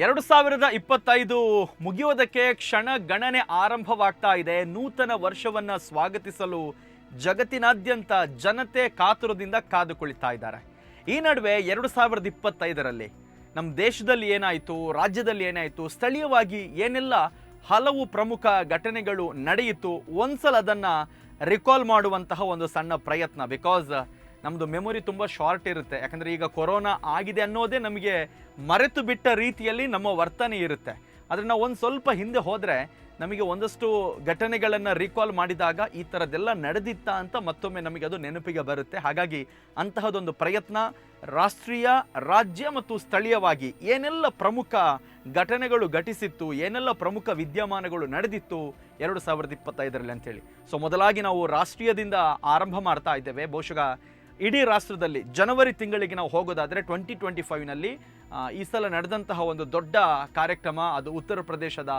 2025 ಮುಗಿಯೋದಕ್ಕೆ ಕ್ಷಣ ಗಣನೆ ಆರಂಭವಾಗ್ತಾ ಇದೆ. ನೂತನ ವರ್ಷವನ್ನ ಸ್ವಾಗತಿಸಲು ಜಗತ್ತಿನಾದ್ಯಂತ ಜನತೆ ಕಾತುರದಿಂದ ಕಾದು ಕುಳಿತಾ ಇದ್ದಾರೆ. ಈ ನಡುವೆ 2025ರಲ್ಲಿ ನಮ್ಮ ದೇಶದಲ್ಲಿ ಏನಾಯಿತು, ರಾಜ್ಯದಲ್ಲಿ ಏನಾಯಿತು, ಸ್ಥಳೀಯವಾಗಿ ಏನೆಲ್ಲ ಹಲವು ಪ್ರಮುಖ ಘಟನೆಗಳು ನಡೆಯಿತು, ಒಂದ್ಸಲ ಅದನ್ನ ರಿಕಾಲ್ ಮಾಡುವಂತಹ ಒಂದು ಸಣ್ಣ ಪ್ರಯತ್ನ. ಬಿಕಾಸ್ ನಮ್ಮದು ಮೆಮೊರಿ ತುಂಬ ಶಾರ್ಟ್ ಇರುತ್ತೆ. ಯಾಕಂದರೆ ಈಗ ಕೊರೋನಾ ಆಗಿದೆ ಅನ್ನೋದೇ ನಮಗೆ ಮರೆತು ಬಿಟ್ಟ ರೀತಿಯಲ್ಲಿ ನಮ್ಮ ವರ್ತನೆ ಇರುತ್ತೆ. ಆದರೆ ನಾವು ಒಂದು ಸ್ವಲ್ಪ ಹಿಂದೆ ಹೋದರೆ ನಮಗೆ ಒಂದಷ್ಟು ಘಟನೆಗಳನ್ನು ರಿಕಾಲ್ ಮಾಡಿದಾಗ ಈ ಥರದ್ದೆಲ್ಲ ನಡೆದಿತ್ತಾ ಅಂತ ಮತ್ತೊಮ್ಮೆ ನಮಗೆ ಅದು ನೆನಪಿಗೆ ಬರುತ್ತೆ. ಹಾಗಾಗಿ ಅಂತಹದೊಂದು ಪ್ರಯತ್ನ ರಾಷ್ಟ್ರೀಯ, ರಾಜ್ಯ ಮತ್ತು ಸ್ಥಳೀಯವಾಗಿ ಏನೆಲ್ಲ ಪ್ರಮುಖ ಘಟನೆಗಳು ಘಟಿಸಿತ್ತು, ಏನೆಲ್ಲ ಪ್ರಮುಖ ವಿದ್ಯಮಾನಗಳು ನಡೆದಿತ್ತು 2025ರಲ್ಲಿ ಅಂತೇಳಿ. ಸೊ ಮೊದಲಾಗಿ ನಾವು ರಾಷ್ಟ್ರೀಯದಿಂದ ಆರಂಭ ಮಾಡ್ತಾ ಇದ್ದೇವೆ. ಬಹುಶಃ ಇಡೀ ರಾಷ್ಟ್ರದಲ್ಲಿ ಜನವರಿ ತಿಂಗಳಿಗೆ ನಾವು ಹೋಗೋದಾದರೆ 2025ನಲ್ಲಿ ಈ ಸಲ ನಡೆದಂತಹ ಒಂದು ದೊಡ್ಡ ಕಾರ್ಯಕ್ರಮ ಅದು ಉತ್ತರ ಪ್ರದೇಶದ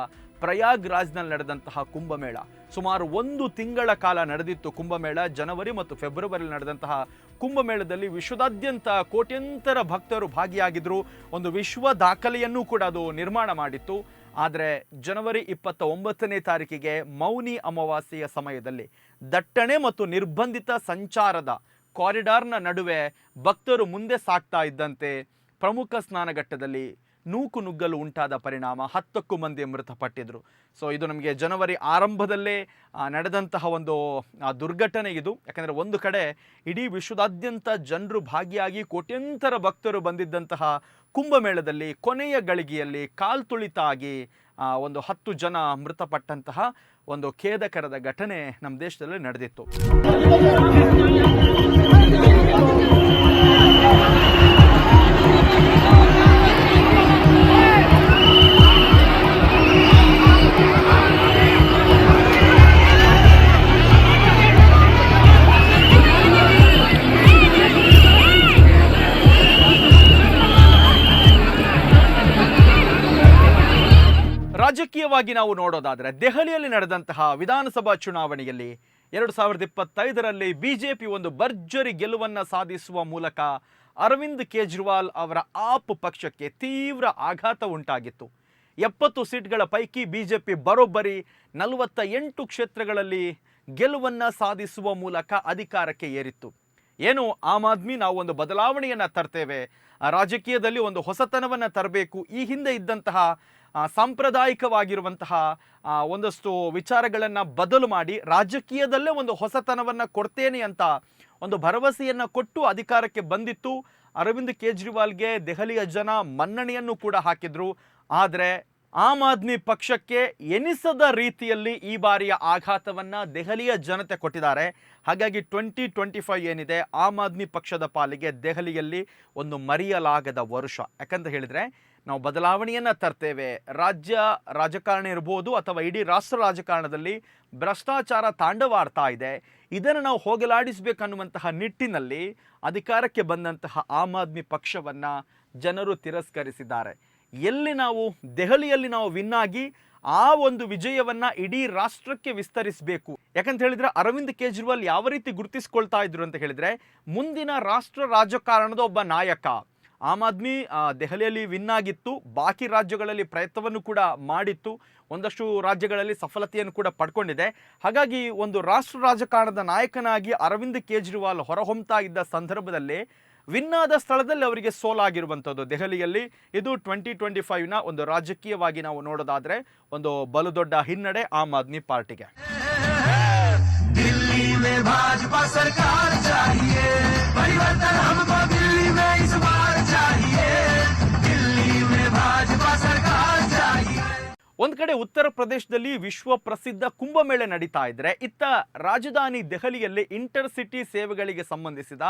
ಪ್ರಯಾಗ್ರಾಜ್ನಲ್ಲಿ ನಡೆದಂತಹ ಕುಂಭಮೇಳ. ಸುಮಾರು 1 ತಿಂಗಳ ಕಾಲ ನಡೆದಿತ್ತು ಕುಂಭಮೇಳ. ಜನವರಿ ಮತ್ತು ಫೆಬ್ರವರಿಯಲ್ಲಿ ನಡೆದಂತಹ ಕುಂಭಮೇಳದಲ್ಲಿ ವಿಶ್ವದಾದ್ಯಂತ ಕೋಟ್ಯಂತರ ಭಕ್ತರು ಭಾಗಿಯಾಗಿದ್ದರು. ಒಂದು ವಿಶ್ವ ದಾಖಲೆಯನ್ನು ಕೂಡ ಅದು ನಿರ್ಮಾಣ ಮಾಡಿತ್ತು. ಆದರೆ ಜನವರಿ 29ನೇ ತಾರೀಕಿಗೆ ಮೌನಿ ಅಮಾವಾಸ್ಯೆಯ ಸಮಯದಲ್ಲಿ ದಟ್ಟಣೆ ಮತ್ತು ನಿರ್ಬಂಧಿತ ಸಂಚಾರದ ಕಾರಿಡಾರ್ನ ನಡುವೆ ಭಕ್ತರು ಮುಂದೆ ಸಾಗ್ತಾ ಇದ್ದಂತೆ ಪ್ರಮುಖ ಸ್ನಾನಘಟ್ಟದಲ್ಲಿ ನೂಕುನುಗ್ಗಲು ಉಂಟಾದ ಪರಿಣಾಮ 10ಕ್ಕೂ ಮಂದಿ ಮೃತಪಟ್ಟಿದ್ರು. ಸೊ ಇದು ನಮಗೆ ಜನವರಿ ಆರಂಭದಲ್ಲೇ ನಡೆದಂತಹ ಒಂದು ದುರ್ಘಟನೆ ಇದು. ಯಾಕಂದರೆ ಒಂದು ಕಡೆ ಇಡೀ ವಿಶ್ವದಾದ್ಯಂತ ಜನರು ಭಾಗಿಯಾಗಿ ಕೋಟ್ಯಂತರ ಭಕ್ತರು ಬಂದಿದ್ದಂತಹ ಕುಂಭಮೇಳದಲ್ಲಿ ಕೊನೆಯ ಗಳಿಗೆಯಲ್ಲಿ ಕಾಲ್ತುಳಿತಾಗಿ ಒಂದು 10 ಜನ ಮೃತಪಟ್ಟಂತಹ ಒಂದು ಖೇದಕರದ ಘಟನೆ ನಮ್ಮ ದೇಶದಲ್ಲಿ ನಡೆದಿತ್ತು. ರಾಜಕೀಯವಾಗಿ ನಾವು ನೋಡೋದಾದರೆ ದೆಹಲಿಯಲ್ಲಿ ನಡೆದಂತಹ ವಿಧಾನಸಭಾ ಚುನಾವಣೆಯಲ್ಲಿ 2025ರಲ್ಲಿ ಬಿಜೆಪಿ ಒಂದು ಭರ್ಜರಿ ಗೆಲುವನ್ನು ಸಾಧಿಸುವ ಮೂಲಕ ಅರವಿಂದ್ ಕೇಜ್ರಿವಾಲ್ ಅವರ ಆಪ್ ಪಕ್ಷಕ್ಕೆ ತೀವ್ರ ಆಘಾತ ಉಂಟಾಗಿತ್ತು. 70 ಸೀಟ್ಗಳ ಪೈಕಿ ಬಿಜೆಪಿ ಬರೋಬ್ಬರಿ 48 ಕ್ಷೇತ್ರಗಳಲ್ಲಿ ಗೆಲುವನ್ನು ಸಾಧಿಸುವ ಮೂಲಕ ಅಧಿಕಾರಕ್ಕೆ ಏರಿತ್ತು. ಏನು ಆಮ್ ಆದ್ಮಿ ನಾವು ಒಂದು ಬದಲಾವಣೆಯನ್ನು ತರ್ತೇವೆ, ರಾಜಕೀಯದಲ್ಲಿ ಒಂದು ಹೊಸತನವನ್ನು ತರಬೇಕು, ಈ ಹಿಂದೆ ಇದ್ದಂತಹ ಸಾಂಪ್ರದಾಯಿಕವಾಗಿರುವಂತಹ ಒಂದಷ್ಟು ವಿಚಾರಗಳನ್ನು ಬದಲು ಮಾಡಿ ರಾಜಕೀಯದಲ್ಲೇ ಒಂದು ಹೊಸತನವನ್ನು ಕೊಡ್ತೇನೆ ಅಂತ ಒಂದು ಭರವಸೆಯನ್ನು ಕೊಟ್ಟು ಅಧಿಕಾರಕ್ಕೆ ಬಂದಿತ್ತು. ಅರವಿಂದ್ ಕೇಜ್ರಿವಾಲ್ಗೆ ದೆಹಲಿಯ ಜನ ಮನ್ನಣೆಯನ್ನು ಕೂಡ ಹಾಕಿದ್ರು. ಆದರೆ ಆಮ್ ಆದ್ಮಿ ಪಕ್ಷಕ್ಕೆ ಎನಿಸದ ರೀತಿಯಲ್ಲಿ ಈ ಬಾರಿಯ ಆಘಾತವನ್ನು ದೆಹಲಿಯ ಜನತೆ ಕೊಟ್ಟಿದ್ದಾರೆ. ಹಾಗಾಗಿ 2025 ಏನಿದೆ ಆಮ್ ಆದ್ಮಿ ಪಕ್ಷದ ಪಾಲಿಗೆ ದೆಹಲಿಯಲ್ಲಿ ಒಂದು ಮರೆಯಲಾಗದ ವರುಷ. ಯಾಕಂತ ಹೇಳಿದರೆ ನಾವು ಬದಲಾವಣೆಯನ್ನು ತರ್ತೇವೆ. ರಾಜ್ಯ ರಾಜಕಾರಣ ಇರ್ಬೋದು ಅಥವಾ ಇಡೀ ರಾಷ್ಟ್ರ ರಾಜಕಾರಣದಲ್ಲಿ ಭ್ರಷ್ಟಾಚಾರ ತಾಂಡವಾಡ್ತಾ ಇದೆ, ಇದನ್ನು ನಾವು ಹೋಗಲಾಡಿಸಬೇಕನ್ನುವಂತಹ ನಿಟ್ಟಿನಲ್ಲಿ ಅಧಿಕಾರಕ್ಕೆ ಬಂದಂತಹ ಆಮ್ ಆದ್ಮಿ ಪಕ್ಷವನ್ನು ಜನರು ತಿರಸ್ಕರಿಸಿದ್ದಾರೆ. ಎಲ್ಲಿ ನಾವು ದೆಹಲಿಯಲ್ಲಿ ನಾವು ವಿನ್ ಆಗಿ ಆ ಒಂದು ವಿಜಯವನ್ನು ಇಡೀ ರಾಷ್ಟ್ರಕ್ಕೆ ವಿಸ್ತರಿಸಬೇಕು. ಯಾಕಂತ ಹೇಳಿದರೆ ಅರವಿಂದ್ ಕೇಜ್ರಿವಾಲ್ ಯಾವ ರೀತಿ ಗುರುತಿಸ್ಕೊಳ್ತಾ ಇದ್ರು ಅಂತ ಹೇಳಿದರೆ ಮುಂದಿನ ರಾಷ್ಟ್ರ ರಾಜಕಾರಣದ ಒಬ್ಬ ನಾಯಕ. ಆಮ್ ಆದ್ಮಿ ದೆಹಲಿಯಲ್ಲಿ ವಿನ್ ಆಗಿತ್ತು, ಬಾಕಿ ರಾಜ್ಯಗಳಲ್ಲಿ ಪ್ರಯತ್ನವನ್ನು ಕೂಡ ಮಾಡಿತ್ತು, ಒಂದಷ್ಟು ರಾಜ್ಯಗಳಲ್ಲಿ ಸಫಲತೆಯನ್ನು ಕೂಡ ಪಡ್ಕೊಂಡಿದೆ. ಹಾಗಾಗಿ ಒಂದು ರಾಷ್ಟ್ರ ರಾಜಕಾರಣದ ನಾಯಕನಾಗಿ ಅರವಿಂದ್ ಕೇಜ್ರಿವಾಲ್ ಹೊರಹೊಮ್ತಾ ಇದ್ದ ಸಂದರ್ಭದಲ್ಲಿ ವಿನ್ ಆದ ಸ್ಥಳದಲ್ಲಿ ಅವರಿಗೆ ಸೋಲಾಗಿರುವಂಥದ್ದು ದೆಹಲಿಯಲ್ಲಿ. ಇದು 2025ನ ಒಂದು ರಾಜಕೀಯವಾಗಿ ನಾವು ನೋಡೋದಾದರೆ ಒಂದು ಬಲು ದೊಡ್ಡ ಹಿನ್ನಡೆ ಆಮ್ ಆದ್ಮಿ ಪಾರ್ಟಿಗೆ. ಒಂದು ಕಡೆ ಉತ್ತರ ಪ್ರದೇಶದಲ್ಲಿ ವಿಶ್ವ ಪ್ರಸಿದ್ಧ ಕುಂಭಮೇಳ ನಡೀತಾ ಇದ್ರೆ, ಇತ್ತ ರಾಜಧಾನಿ ದೆಹಲಿಯಲ್ಲಿ ಇಂಟರ್ಸಿಟಿ ಸೇವೆಗಳಿಗೆ ಸಂಬಂಧಿಸಿದ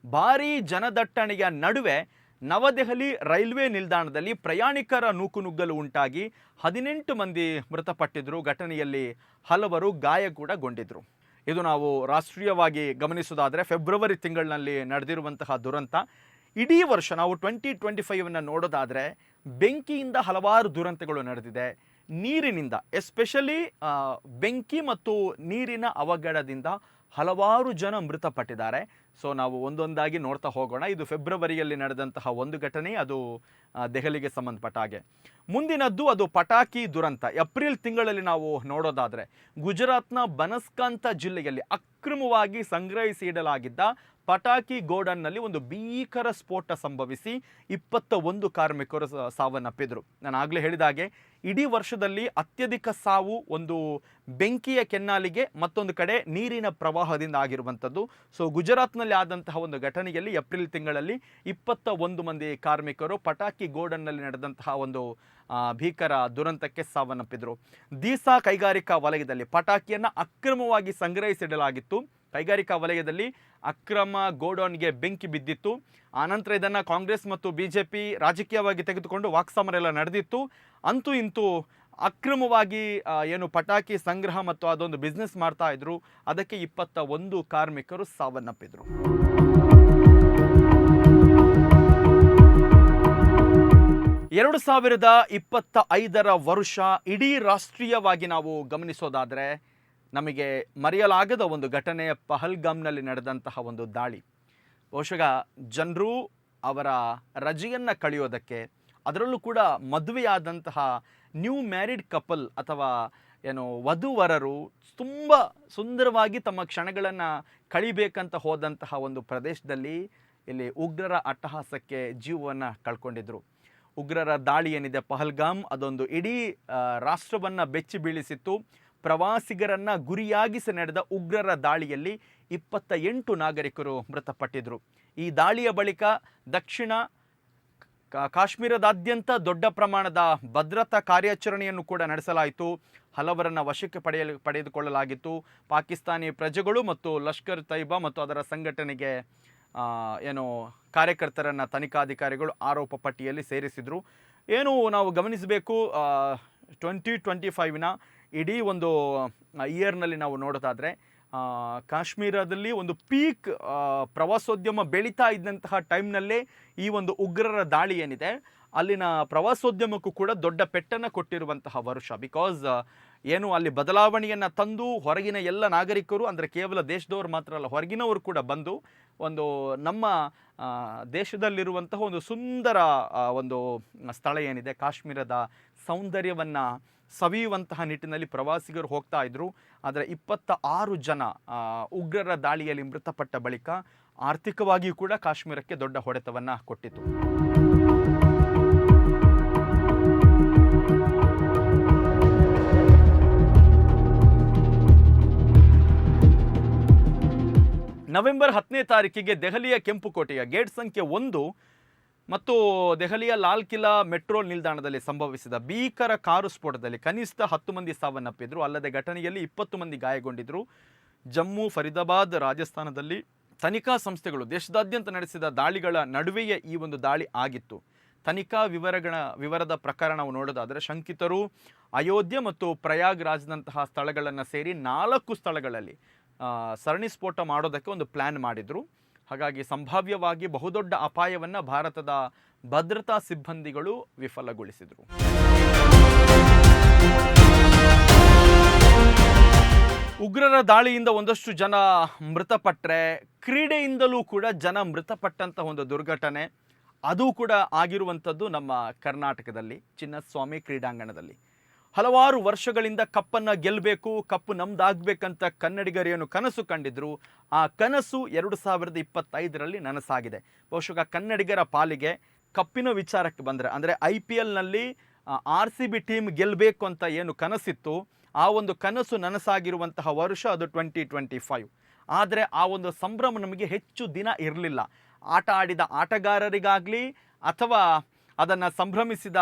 ಭಾರೀ ಜನದಟ್ಟಣೆಯ ನಡುವೆ ನವದೆಹಲಿ ರೈಲ್ವೆ ನಿಲ್ದಾಣದಲ್ಲಿ ಪ್ರಯಾಣಿಕರ ನೂಕುನುಗ್ಗಲು ಉಂಟಾಗಿ 18 ಮಂದಿ ಮೃತಪಟ್ಟಿದ್ರು. ಘಟನೆಯಲ್ಲಿ ಹಲವರು ಗಾಯ ಕೂಡ ಗೊಂಡಿದ್ರು. ಇದು ನಾವು ರಾಷ್ಟ್ರೀಯವಾಗಿ ಗಮನಿಸೋದಾದರೆ ಫೆಬ್ರವರಿ ತಿಂಗಳಿನಲ್ಲಿ ನಡೆದಿರುವಂತಹ ದುರಂತ. ಇಡೀ ವರ್ಷ ನಾವು 2025ನ್ನು ನೋಡೋದಾದರೆ ಬೆಂಕಿಯಿಂದ ಹಲವಾರು ದುರಂತಗಳು ನಡೆದಿದೆ. ನೀರಿನಿಂದ ಎಸ್ಪೆಷಲಿ ಬೆಂಕಿ ಮತ್ತು ನೀರಿನ ಅವಘಡದಿಂದ ಹಲವಾರು ಜನ ಮೃತಪಟ್ಟಿದ್ದಾರೆ. ಸೊ ನಾವು ಒಂದೊಂದಾಗಿ ನೋಡ್ತಾ ಹೋಗೋಣ. ಇದು ಫೆಬ್ರವರಿಯಲ್ಲಿ ನಡೆದಂತಹ ಒಂದು ಘಟನೆ, ಅದು ದೆಹಲಿಗೆ ಸಂಬಂಧಪಟ್ಟ ಹಾಗೆ. ಮುಂದಿನದ್ದು ಅದು ಪಟಾಕಿ ದುರಂತ. ಏಪ್ರಿಲ್ ತಿಂಗಳಲ್ಲಿ ನಾವು ನೋಡೋದಾದರೆ ಗುಜರಾತ್ನ ಬನಸ್ಕಾಂತ ಜಿಲ್ಲೆಯಲ್ಲಿ ಅಕ್ರಮವಾಗಿ ಸಂಗ್ರಹಿಸಿ ಇಡಲಾಗಿದ್ದ ಪಟಾಕಿ ಗೋಡನ್ನಲ್ಲಿ ಒಂದು ಭೀಕರ ಸ್ಫೋಟ ಸಂಭವಿಸಿ 21 ಕಾರ್ಮಿಕರು ಸಾವನ್ನಪ್ಪಿದ್ರು. ನಾನು ಆಗಲೇ ಹೇಳಿದ ಹಾಗೆ ಇಡೀ ವರ್ಷದಲ್ಲಿ ಅತ್ಯಧಿಕ ಸಾವು ಒಂದು ಬೆಂಕಿಯ ಕೆನ್ನಾಲಿಗೆ, ಮತ್ತೊಂದು ಕಡೆ ನೀರಿನ ಪ್ರವಾಹದಿಂದ ಆಗಿರುವಂಥದ್ದು. ಸೊ ಗುಜರಾತ್ನಲ್ಲಿ ಆದಂತಹ ಒಂದು ಘಟನೆಯಲ್ಲಿ ಏಪ್ರಿಲ್ ತಿಂಗಳಲ್ಲಿ 21 ಮಂದಿ ಕಾರ್ಮಿಕರು ಪಟಾಕಿ ಗೋಡನ್ನಲ್ಲಿ ನಡೆದಂತಹ ಒಂದು ಭೀಕರ ದುರಂತಕ್ಕೆ ಸಾವನ್ನಪ್ಪಿದ್ರು. ದೀಸಾ ಕೈಗಾರಿಕಾ ವಲಯದಲ್ಲಿ ಪಟಾಕಿಯನ್ನು ಅಕ್ರಮವಾಗಿ ಸಂಗ್ರಹಿಸಿಡಲಾಗಿತ್ತು. ಕೈಗಾರಿಕಾ ವಲಯದಲ್ಲಿ ಅಕ್ರಮ ಗೋಡೌನ್ಗೆ ಬೆಂಕಿ ಬಿದ್ದಿತ್ತು. ಆನಂತರ ಇದನ್ನು ಕಾಂಗ್ರೆಸ್ ಮತ್ತು BJP ರಾಜಕೀಯವಾಗಿ ತೆಗೆದುಕೊಂಡು ವಾಕ್ಸಮರ ಎಲ್ಲ ನಡೆದಿತ್ತು. ಅಂತೂ ಇಂತೂ ಅಕ್ರಮವಾಗಿ ಏನು ಪಟಾಕಿ ಸಂಗ್ರಹ ಮತ್ತು ಅದೊಂದು ಬಿಸ್ನೆಸ್ ಮಾಡ್ತಾ ಇದ್ರು, ಅದಕ್ಕೆ 21 ಕಾರ್ಮಿಕರು ಸಾವನ್ನಪ್ಪಿದ್ರು. ಎರಡು 2025 ವರ್ಷ ಇಡೀ ರಾಷ್ಟ್ರೀಯವಾಗಿ ನಾವು ಗಮನಿಸೋದಾದರೆ ನಮಗೆ ಮರೆಯಲಾಗದ ಒಂದು ಘಟನೆ ಪಹಲ್ಗಾಮ್ನಲ್ಲಿ ನಡೆದಂತಹ ಒಂದು ದಾಳಿ. ಬಹುಶಃ ಜನರು ಅವರ ರಜೆಯನ್ನು ಕಳೆಯೋದಕ್ಕೆ, ಅದರಲ್ಲೂ ಕೂಡ ಮದುವೆಯಾದಂತಹ ನ್ಯೂ ಮ್ಯಾರಿಡ್ ಕಪಲ್ ಅಥವಾ ಏನು ವಧುವರರು ತುಂಬ ಸುಂದರವಾಗಿ ತಮ್ಮ ಕ್ಷಣಗಳನ್ನು ಕಳಿಬೇಕಂತ ಹೋದಂತಹ ಒಂದು ಪ್ರದೇಶದಲ್ಲಿ ಇಲ್ಲಿ ಉಗ್ರರ ಅಟ್ಟಹಾಸಕ್ಕೆ ಜೀವವನ್ನು ಕಳ್ಕೊಂಡಿದ್ರು. ಉಗ್ರರ ದಾಳಿ ಏನಿದೆ ಪಹಲ್ಗಾಮ್, ಅದೊಂದು ಇಡೀ ರಾಷ್ಟ್ರವನ್ನು ಬೆಚ್ಚಿ ಬೀಳಿಸಿತ್ತು. ಪ್ರವಾಸಿಗರನ್ನು ಗುರಿಯಾಗಿಸಿ ನಡೆದ ಉಗ್ರರ ದಾಳಿಯಲ್ಲಿ 28 ನಾಗರಿಕರು ಮೃತಪಟ್ಟಿದ್ದರು. ಈ ದಾಳಿಯ ಬಳಿಕ ದಕ್ಷಿಣ ಕಾಶ್ಮೀರದಾದ್ಯಂತ ದೊಡ್ಡ ಪ್ರಮಾಣದ ಭದ್ರತಾ ಕಾರ್ಯಾಚರಣೆಯನ್ನು ಕೂಡ ನಡೆಸಲಾಯಿತು. ಹಲವರನ್ನು ವಶಕ್ಕೆ ಪಡೆದುಕೊಳ್ಳಲಾಗಿತ್ತು. ಪಾಕಿಸ್ತಾನಿ ಪ್ರಜೆಗಳು ಮತ್ತು ಲಷ್ಕರ್ ತೈಬಾ ಮತ್ತು ಅದರ ಸಂಘಟನೆಗೆ ಏನು ಕಾರ್ಯಕರ್ತರನ್ನು ತನಿಖಾಧಿಕಾರಿಗಳು ಆರೋಪ ಪಟ್ಟಿಯಲ್ಲಿ ಸೇರಿಸಿದರು. ಏನು ನಾವು ಗಮನಿಸಬೇಕು, 2025ನ ಇಡೀ ಒಂದು ಇಯರ್ನಲ್ಲಿ ನಾವು ನೋಡೋದಾದರೆ ಕಾಶ್ಮೀರದಲ್ಲಿ ಒಂದು ಪೀಕ್ ಪ್ರವಾಸೋದ್ಯಮ ಬೆಳೀತಾ ಇದ್ದಂತಹ ಟೈಮ್ನಲ್ಲೇ ಈ ಒಂದು ಉಗ್ರರ ದಾಳಿ ಏನಿದೆ ಅಲ್ಲಿನ ಪ್ರವಾಸೋದ್ಯಮಕ್ಕೂ ಕೂಡ ದೊಡ್ಡ ಪೆಟ್ಟನ್ನು ಕೊಟ್ಟಿರುವಂತಹ ವರ್ಷ. ಬಿಕಾಸ್ ಏನು ಅಲ್ಲಿ ಬದಲಾವಣೆಯನ್ನು ತಂದು ಹೊರಗಿನ ಎಲ್ಲ ನಾಗರಿಕರು, ಅಂದರೆ ಕೇವಲ ದೇಶದವರು ಮಾತ್ರ ಅಲ್ಲ, ಹೊರಗಿನವರು ಕೂಡ ಬಂದು ಒಂದು ನಮ್ಮ ದೇಶದಲ್ಲಿರುವಂತಹ ಒಂದು ಸುಂದರ ಒಂದು ಸ್ಥಳ ಏನಿದೆ ಕಾಶ್ಮೀರದ ಸೌಂದರ್ಯವನ್ನು ಸವಿಯುವಂತಹ ನಿಟ್ಟಿನಲ್ಲಿ ಪ್ರವಾಸಿಗರು ಹೋಗ್ತಾ ಇದ್ರು. ಆದರೆ 26 ಜನ ಉಗ್ರರ ದಾಳಿಯಲ್ಲಿ ಮೃತಪಟ್ಟ ಬಳಿಕ ಆರ್ಥಿಕವಾಗಿಯೂ ಕೂಡ ಕಾಶ್ಮೀರಕ್ಕೆ ದೊಡ್ಡ ಹೊಡೆತವನ್ನು ಕೊಟ್ಟಿತು. ನವೆಂಬರ್ 10ನೇ ತಾರೀಕಿಗೆ ದೆಹಲಿಯ ಕೆಂಪುಕೋಟೆಯ ಗೇಟ್ ಸಂಖ್ಯೆ 1 ಮತ್ತು ದೆಹಲಿಯ ಲಾಲ್ ಕಿಲಾ ಮೆಟ್ರೋ ನಿಲ್ದಾಣದಲ್ಲಿ ಸಂಭವಿಸಿದ ಭೀಕರ ಕಾರು ಸ್ಫೋಟದಲ್ಲಿ ಕನಿಷ್ಠ 10 ಮಂದಿ ಸಾವನ್ನಪ್ಪಿದ್ರು. ಅಲ್ಲದೆ ಘಟನೆಯಲ್ಲಿ 20 ಮಂದಿ ಗಾಯಗೊಂಡಿದ್ದರು. ಜಮ್ಮು, ಫರೀದಾಬಾದ್, ರಾಜಸ್ಥಾನದಲ್ಲಿ ತನಿಖಾ ಸಂಸ್ಥೆಗಳು ದೇಶದಾದ್ಯಂತ ನಡೆಸಿದ ದಾಳಿಗಳ ನಡುವೆಯೇ ಈ ಒಂದು ದಾಳಿ ಆಗಿತ್ತು. ತನಿಖಾ ವಿವರದ ಪ್ರಕಾರ ನಾವು ನೋಡೋದಾದರೆ ಶಂಕಿತರು ಅಯೋಧ್ಯೆ ಮತ್ತು ಪ್ರಯಾಗ್ರಾಜ್ನಂತಹ ಸ್ಥಳಗಳನ್ನು ಸೇರಿ 4 ಸ್ಥಳಗಳಲ್ಲಿ ಸರಣಿ ಸ್ಫೋಟ ಮಾಡೋದಕ್ಕೆ ಒಂದು ಪ್ಲ್ಯಾನ್ ಮಾಡಿದರು. ಹಾಗಾಗಿ ಸಂಭಾವ್ಯವಾಗಿ ಬಹುದೊಡ್ಡ ಅಪಾಯವನ್ನು ಭಾರತದ ಭದ್ರತಾ ಸಿಬ್ಬಂದಿಗಳು ವಿಫಲಗೊಳಿಸಿದರು. ಉಗ್ರರ ದಾಳಿಯಿಂದ ಒಂದಷ್ಟು ಜನ ಮೃತಪಟ್ಟರೆ, ಕ್ರೀಡೆಯಿಂದಲೂ ಕೂಡ ಜನ ಮೃತಪಟ್ಟಂಥ ಒಂದು ದುರ್ಘಟನೆ ಅದು ಕೂಡ ಆಗಿರುವಂಥದ್ದು ನಮ್ಮ ಕರ್ನಾಟಕದಲ್ಲಿ ಚಿನ್ನಸ್ವಾಮಿ ಕ್ರೀಡಾಂಗಣದಲ್ಲಿ. ಹಲವಾರು ವರ್ಷಗಳಿಂದ ಕಪ್ಪನ್ನು ಗೆಲ್ಲಬೇಕು, ಕಪ್ಪು ನಮ್ದಾಗಬೇಕಂತ ಕನ್ನಡಿಗರೇನು ಕನಸು ಕಂಡಿದ್ರು, ಆ ಕನಸು 2025ರಲ್ಲಿ ನನಸಾಗಿದೆ. ಬಹುಶಃ ಕನ್ನಡಿಗರ ಪಾಲಿಗೆ ಕಪ್ಪಿನ ವಿಚಾರಕ್ಕೆ ಬಂದರೆ, ಅಂದರೆ IPLನಲ್ಲಿ RCB ಟೀಮ್ ಗೆಲ್ಲಬೇಕು ಅಂತ ಏನು ಕನಸಿತ್ತು, ಆ ಒಂದು ಕನಸು ನನಸಾಗಿರುವಂತಹ ವರ್ಷ ಅದು 2025. ಆದರೆ ಆ ಒಂದು ಸಂಭ್ರಮ ನಮಗೆ ಹೆಚ್ಚು ದಿನ ಇರಲಿಲ್ಲ. ಆಟ ಆಡಿದ ಆಟಗಾರರಿಗಾಗಲಿ ಅಥವಾ ಅದನ್ನು ಸಂಭ್ರಮಿಸಿದ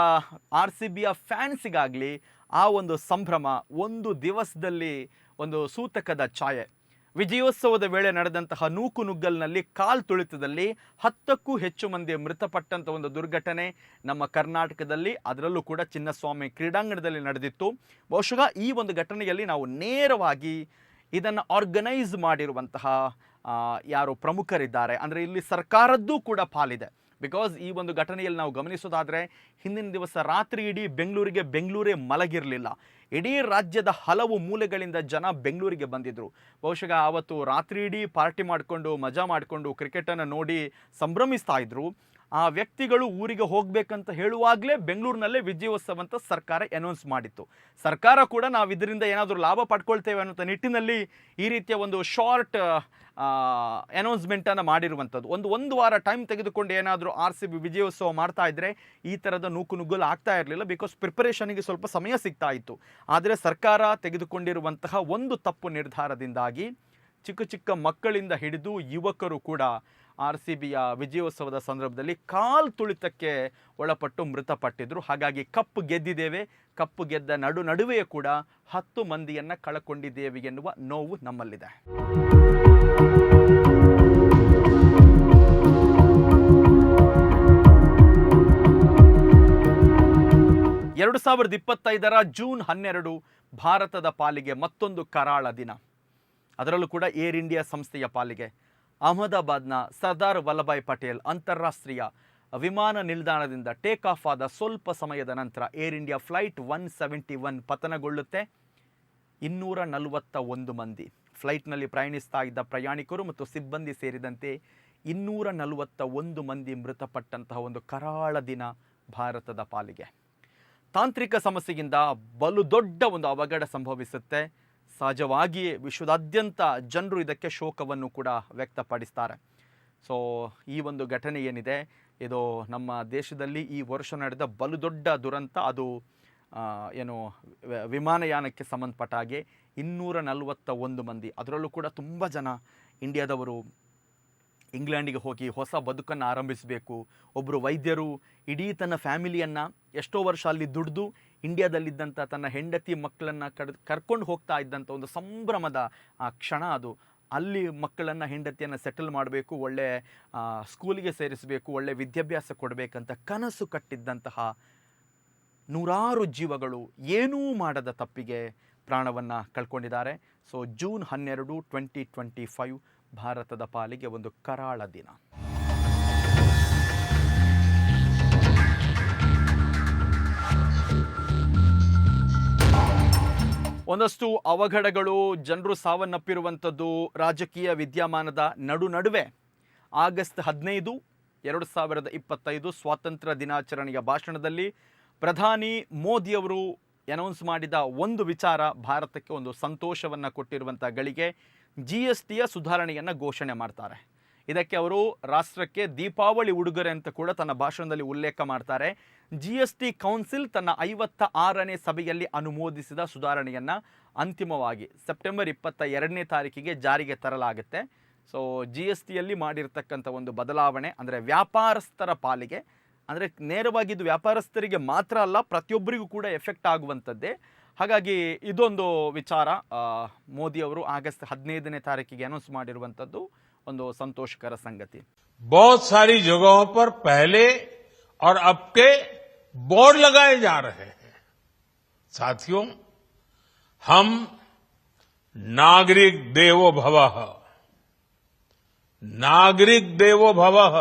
RCBಯ ಫ್ಯಾನ್ಸಿಗಾಗಲಿ ಆ ಒಂದು ಸಂಭ್ರಮ ಒಂದು ದಿವಸದಲ್ಲಿ ಒಂದು ಸೂತಕದ ಛಾಯೆ. ವಿಜಯೋತ್ಸವದ ವೇಳೆ ನಡೆದಂತಹ ನೂಕುನುಗ್ಗಲ್ನಲ್ಲಿ ಕಾಲ್ ತುಳಿತದಲ್ಲಿ 10ಕ್ಕೂ ಹೆಚ್ಚು ಮಂದಿ ಮೃತಪಟ್ಟಂಥ ಒಂದು ದುರ್ಘಟನೆ ನಮ್ಮ ಕರ್ನಾಟಕದಲ್ಲಿ, ಅದರಲ್ಲೂ ಕೂಡ ಚಿನ್ನಸ್ವಾಮಿ ಕ್ರೀಡಾಂಗಣದಲ್ಲಿ ನಡೆದಿತ್ತು. ಬಹುಶಃ ಈ ಒಂದು ಘಟನೆಯಲ್ಲಿ ನಾವು ನೇರವಾಗಿ ಇದನ್ನು ಆರ್ಗನೈಸ್ ಮಾಡಿರುವಂತಹ ಯಾರು ಪ್ರಮುಖರಿದ್ದಾರೆ, ಅಂದರೆ ಇಲ್ಲಿ ಸರ್ಕಾರದ್ದು ಕೂಡ ಪಾಲಿದೆ. ಬಿಕಾಸ್ ಈ ಒಂದು ಘಟನೆಯಲ್ಲಿ ನಾವು ಗಮನಿಸೋದಾದರೆ ಹಿಂದಿನ ದಿವಸ ರಾತ್ರಿ ಇಡೀ ಬೆಂಗಳೂರೇ ಮಲಗಿರಲಿಲ್ಲ. ಇಡೀ ರಾಜ್ಯದ ಹಲವು ಮೂಲೆಗಳಿಂದ ಜನ ಬೆಂಗಳೂರಿಗೆ ಬಂದಿದ್ದರು. ಬಹುಶಃ ಆವತ್ತು ರಾತ್ರಿ ಇಡೀ ಪಾರ್ಟಿ ಮಾಡಿಕೊಂಡು ಮಜಾ ಮಾಡಿಕೊಂಡು ಕ್ರಿಕೆಟನ್ನು ನೋಡಿ ಸಂಭ್ರಮಿಸ್ತಾ ಇದ್ರು. ಆ ವ್ಯಕ್ತಿಗಳು ಊರಿಗೆ ಹೋಗಬೇಕಂತ ಹೇಳುವಾಗಲೇ ಬೆಂಗಳೂರಿನಲ್ಲೇ ವಿಜಯೋತ್ಸವ ಅಂತ ಸರ್ಕಾರ ಅನೌನ್ಸ್ ಮಾಡಿತ್ತು. ಸರ್ಕಾರ ಕೂಡ ನಾವು ಇದರಿಂದ ಏನಾದರೂ ಲಾಭ ಪಡ್ಕೊಳ್ತೇವೆ ಅನ್ನೋ ನಿಟ್ಟಿನಲ್ಲಿ ಈ ರೀತಿಯ ಒಂದು ಶಾರ್ಟ್ ಅನೌನ್ಸ್ಮೆಂಟನ್ನು ಮಾಡಿರುವಂಥದ್ದು. ಒಂದು ವಾರ ಟೈಮ್ ತೆಗೆದುಕೊಂಡು ಏನಾದರೂ RCB ವಿಜಯೋತ್ಸವ ಮಾಡ್ತಾ ಇದ್ದರೆ ಈ ಥರದ ನೂಕುನುಗ್ಗಲು ಆಗ್ತಾ ಇರಲಿಲ್ಲ. ಬಿಕಾಸ್ ಪ್ರಿಪರೇಷನ್ಗೆ ಸ್ವಲ್ಪ ಸಮಯ ಸಿಗ್ತಾ ಇತ್ತು. ಆದರೆ ಸರ್ಕಾರ ತೆಗೆದುಕೊಂಡಿರುವಂತಹ ಒಂದು ತಪ್ಪು ನಿರ್ಧಾರದಿಂದಾಗಿ ಚಿಕ್ಕ ಮಕ್ಕಳಿಂದ ಹಿಡಿದು ಯುವಕರು ಕೂಡ RCBಯ ವಿಜಯೋತ್ಸವದ ಸಂದರ್ಭದಲ್ಲಿ ಕಾಲ್ ತುಳಿತಕ್ಕೆ ಒಳಪಟ್ಟು ಮೃತಪಟ್ಟಿದ್ರು. ಹಾಗಾಗಿ ಕಪ್ಪು ಗೆದ್ದಿದ್ದೇವೆ, ಕಪ್ಪು ಗೆದ್ದ ನಡುವೆಯೂ ಕೂಡ 10 ಮಂದಿಯನ್ನು ಕಳಕೊಂಡಿದ್ದೇವೆ ಎನ್ನುವ ನೋವು ನಮ್ಮಲ್ಲಿದೆ. ಎರಡು 2025 ಜೂನ್ 12 ಭಾರತದ ಪಾಲಿಗೆ ಮತ್ತೊಂದು ಕರಾಳ ದಿನ. ಅದರಲ್ಲೂ ಕೂಡ ಏರ್ ಇಂಡಿಯಾ ಸಂಸ್ಥೆಯ ಪಾಲಿಗೆ ಅಹಮದಾಬಾದ್ನ ಸರ್ದಾರ್ ವಲ್ಲಭಾಯ್ ಪಟೇಲ್ ಅಂತಾರಾಷ್ಟ್ರೀಯ ವಿಮಾನ ನಿಲ್ದಾಣದಿಂದ ಟೇಕ್ ಆಫ್ ಆದ ಸ್ವಲ್ಪ ಸಮಯದ ನಂತರ ಏರ್ ಇಂಡಿಯಾ ಫ್ಲೈಟ್ 171 ಪತನಗೊಳ್ಳುತ್ತೆ. 241 ಮಂದಿ ಫ್ಲೈಟ್ನಲ್ಲಿ ಪ್ರಯಾಣಿಸ್ತಾ ಇದ್ದ ಪ್ರಯಾಣಿಕರು ಮತ್ತು ಸಿಬ್ಬಂದಿ ಸೇರಿದಂತೆ 241 ಮಂದಿ ಮೃತಪಟ್ಟಂತಹ ಒಂದು ಕರಾಳ ದಿನ ಭಾರತದ ಪಾಲಿಗೆ. ತಾಂತ್ರಿಕ ಸಮಸ್ಯೆಯಿಂದ ಬಲು ದೊಡ್ಡ ಒಂದು ಅವಘಡ ಸಂಭವಿಸುತ್ತೆ. ಸಹಜವಾಗಿಯೇ ವಿಶ್ವದಾದ್ಯಂತ ಜನರು ಇದಕ್ಕೆ ಶೋಕವನ್ನು ಕೂಡ ವ್ಯಕ್ತಪಡಿಸ್ತಾರೆ. ಸೊ ಈ ಒಂದು ಘಟನೆ ಏನಿದೆ ಇದು ನಮ್ಮ ದೇಶದಲ್ಲಿ ಈ ವರ್ಷ ನಡೆದ ಬಲು ದೊಡ್ಡ ದುರಂತ. ಅದು ವಿಮಾನಯಾನಕ್ಕೆ ಸಂಬಂಧಪಟ್ಟ ಹಾಗೆ 241 ಮಂದಿ, ಅದರಲ್ಲೂ ಕೂಡ ತುಂಬ ಜನ ಇಂಡಿಯಾದವರು ಇಂಗ್ಲೆಂಡಿಗೆ ಹೋಗಿ ಹೊಸ ಬದುಕನ್ನು ಆರಂಭಿಸಬೇಕು. ಒಬ್ಬರು ವೈದ್ಯರು ಇಡೀ ತನ್ನ ಫ್ಯಾಮಿಲಿಯನ್ನು ಎಷ್ಟೋ ವರ್ಷ ಅಲ್ಲಿ ದುಡಿದು ಇಂಡಿಯಾದಲ್ಲಿದ್ದಂಥ ತನ್ನ ಹೆಂಡತಿ ಮಕ್ಕಳನ್ನು ಕರ್ಕೊಂಡು ಹೋಗ್ತಾ ಇದ್ದಂಥ ಒಂದು ಸಂಭ್ರಮದ ಕ್ಷಣ ಅದು. ಅಲ್ಲಿ ಮಕ್ಕಳನ್ನು ಹೆಂಡತಿಯನ್ನು ಸೆಟಲ್ ಮಾಡಬೇಕು, ಒಳ್ಳೆ ಸ್ಕೂಲಿಗೆ ಸೇರಿಸಬೇಕು, ಒಳ್ಳೆ ವಿದ್ಯಾಭ್ಯಾಸ ಕೊಡಬೇಕಂತ ಕನಸು ಕಟ್ಟಿದ್ದಂತಹ ನೂರಾರು ಜೀವಗಳು ಏನೂ ಮಾಡದ ತಪ್ಪಿಗೆ ಪ್ರಾಣವನ್ನು ಕಳ್ಕೊಂಡಿದ್ದಾರೆ. ಸೊ ಜೂನ್ 12, 2025 ಭಾರತದ ಪಾಲಿಗೆ ಒಂದು ಕರಾಳ ದಿನ. ಒಂದಷ್ಟು ಅವಘಡಗಳು, ಜನರು ಸಾವನ್ನಪ್ಪಿರುವಂಥದ್ದು ರಾಜಕೀಯ ವಿದ್ಯಮಾನದ ನಡುವೆ ಆಗಸ್ಟ್ 15, 2025 ಸ್ವಾತಂತ್ರ್ಯ ದಿನಾಚರಣೆಯ ಭಾಷಣದಲ್ಲಿ ಪ್ರಧಾನಿ ಮೋದಿಯವರು ಅನೌನ್ಸ್ ಮಾಡಿದ ಒಂದು ವಿಚಾರ ಭಾರತಕ್ಕೆ ಒಂದು ಸಂತೋಷವನ್ನು ಕೊಟ್ಟಿರುವಂಥ ಗಳಿಗೆ. GSTಯ ಸುಧಾರಣೆಯನ್ನು ಘೋಷಣೆ ಮಾಡ್ತಾರೆ. ಇದಕ್ಕೆ ಅವರು ರಾಷ್ಟ್ರಕ್ಕೆ ದೀಪಾವಳಿ ಉಡುಗೊರೆ ಅಂತ ಕೂಡ ತನ್ನ ಭಾಷಣದಲ್ಲಿ ಉಲ್ಲೇಖ ಮಾಡ್ತಾರೆ. GST ಕೌನ್ಸಿಲ್ ತನ್ನ 56ನೇ ಸಭೆಯಲ್ಲಿ ಅನುಮೋದಿಸಿದ ಸುಧಾರಣೆಯನ್ನು ಅಂತಿಮವಾಗಿ ಸೆಪ್ಟೆಂಬರ್ 22ನೇ ತಾರೀಕಿಗೆ ಜಾರಿಗೆ ತರಲಾಗುತ್ತೆ. ಸೊ GSTಯಲ್ಲಿ ಮಾಡಿರ್ತಕ್ಕಂಥ ಒಂದು ಬದಲಾವಣೆ ಅಂದರೆ ವ್ಯಾಪಾರಸ್ಥರ ಪಾಲಿಗೆ, ಅಂದರೆ ನೇರವಾಗಿ ಇದು ವ್ಯಾಪಾರಸ್ಥರಿಗೆ ಮಾತ್ರ ಅಲ್ಲ, ಪ್ರತಿಯೊಬ್ಬರಿಗೂ ಕೂಡ ಎಫೆಕ್ಟ್ ಆಗುವಂಥದ್ದೇ. ಹಾಗಾಗಿ ಇದೊಂದು ವಿಚಾರ ಮೋದಿಯವರು ಆಗಸ್ಟ್ 15ನೇ ತಾರೀಕಿಗೆ ಅನೌನ್ಸ್ ಮಾಡಿರುವಂಥದ್ದು ಒಂದು ಸಂತೋಷಕರ ಸಂಗತಿ. बहुत सारी जगहों पर पहले और अब के बोर्ड लगाए जा रहे हैं. साथियों, हम नागरिक देवो भवः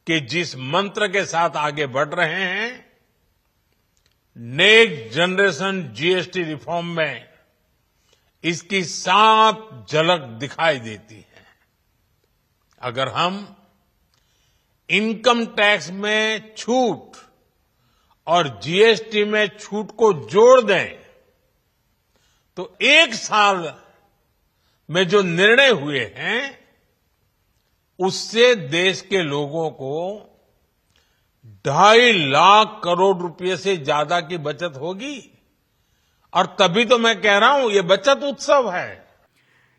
के जिस मंत्र के साथ आगे बढ़ रहे हैं, नेक्स्ट जनरेशन GST रिफॉर्म में इसकी साफ झलक दिखाई देती है. अगर हम इनकम टैक्स में छूट और GST में छूट को जोड़ दें तो एक साल में जो निर्णय हुए हैं उससे देश के लोगों को 2.5 लाख करोड़ रुपए से ज्यादा की बचत होगी. और तभी तो मैं कह रहा हूं ये बचत उत्सव है.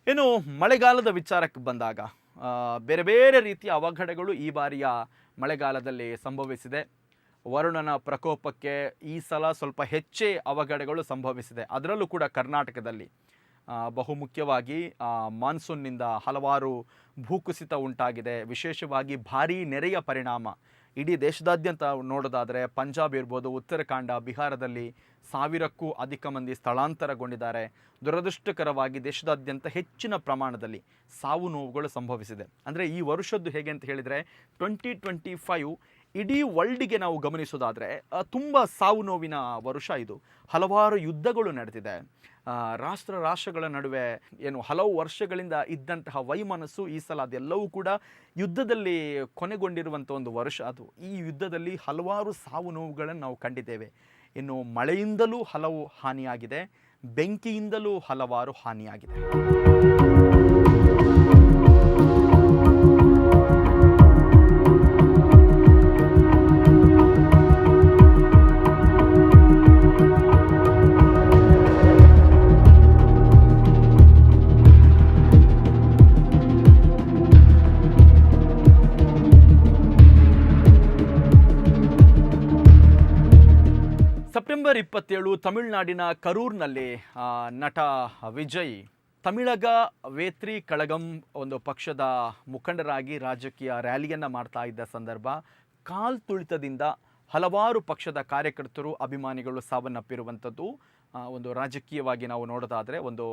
ಇನ್ನು ಮಳೆಗಾಲದ ವಿಚಾರಕ್ಕೆ ಬಂದಾಗ ಬೇರೆ ಬೇರೆ ರೀತಿಯ ಅವಘಡಗಳು ಈ ಬಾರಿಯ ಮಳೆಗಾಲದಲ್ಲಿ ಸಂಭವಿಸಿದೆ. ವರುಣನ ಪ್ರಕೋಪಕ್ಕೆ ಈ ಸಲ ಸ್ವಲ್ಪ ಹೆಚ್ಚೇ ಅವಘಡಗಳು ಸಂಭವಿಸಿದೆ. ಅದರಲ್ಲೂ ಕೂಡ ಕರ್ನಾಟಕದಲ್ಲಿ ಬಹುಮುಖ್ಯವಾಗಿ ಮಾನ್ಸೂನ್ನಿಂದ ಹಲವಾರು ಭೂಕುಸಿತ ಉಂಟಾಗಿದೆ. ವಿಶೇಷವಾಗಿ ಭಾರೀ ನೆರೆಯ ಪರಿಣಾಮ ಇಡೀ ದೇಶದಾದ್ಯಂತ ನೋಡೋದಾದರೆ ಪಂಜಾಬ್ ಇರ್ಬೋದು, ಉತ್ತರಾಖಂಡ, ಬಿಹಾರದಲ್ಲಿ 1000ಕ್ಕೂ ಅಧಿಕ ಮಂದಿ ಸ್ಥಳಾಂತರಗೊಂಡಿದ್ದಾರೆ. ದುರದೃಷ್ಟಕರವಾಗಿ ದೇಶದಾದ್ಯಂತ ಹೆಚ್ಚಿನ ಪ್ರಮಾಣದಲ್ಲಿ ಸಾವು ನೋವುಗಳು ಸಂಭವಿಸಿದೆ. ಅಂದರೆ ಈ ವರ್ಷದ್ದು ಹೇಗೆ ಅಂತ ಹೇಳಿದರೆ 2025 ಇಡೀ ವರ್ಲ್ಡಿಗೆ ನಾವು ಗಮನಿಸೋದಾದರೆ ತುಂಬ ಸಾವು ನೋವಿನ ವರ್ಷ ಇದು. ಹಲವಾರು ಯುದ್ಧಗಳು ನಡೆದಿದೆ. ರಾಷ್ಟ್ರಗಳ ನಡುವೆ ಏನು ಹಲವು ವರ್ಷಗಳಿಂದ ಇದ್ದಂತಹ ವೈಮನಸ್ಸು ಈ ಸಲ ಅದೆಲ್ಲವೂ ಕೂಡ ಯುದ್ಧದಲ್ಲಿ ಕೊನೆಗೊಂಡಿರುವಂಥ ಒಂದು ವರ್ಷ ಅದು. ಈ ಯುದ್ಧದಲ್ಲಿ ಹಲವಾರು ಸಾವು ನೋವುಗಳನ್ನು ನಾವು ಕಂಡಿದ್ದೇವೆ. ಇನ್ನು ಮಳೆಯಿಂದಲೂ ಹಲವು ಹಾನಿಯಾಗಿದೆ, ಬೆಂಕಿಯಿಂದಲೂ ಹಲವಾರು ಹಾನಿಯಾಗಿದೆ. ಸೆಪ್ಟೆಂಬರ್ 27 ತಮಿಳುನಾಡಿನ ಕರೂರ್ನಲ್ಲಿ ನಟ ವಿಜಯ್ ತಮಿಳಗ ವೇತ್ರಿ ಕಳಗಂ ಒಂದು ಪಕ್ಷದ ಮುಖಂಡರಾಗಿ ರಾಜಕೀಯ ರ್ಯಾಲಿಯನ್ನು ಮಾಡ್ತಾ ಇದ್ದ ಸಂದರ್ಭ ಕಾಲ್ತುಳಿತದಿಂದ ಹಲವಾರು ಪಕ್ಷದ ಕಾರ್ಯಕರ್ತರು, ಅಭಿಮಾನಿಗಳು ಸಾವನ್ನಪ್ಪಿರುವಂಥದ್ದು ಒಂದು ರಾಜಕೀಯವಾಗಿ ನಾವು ನೋಡೋದಾದರೆ ಒಂದು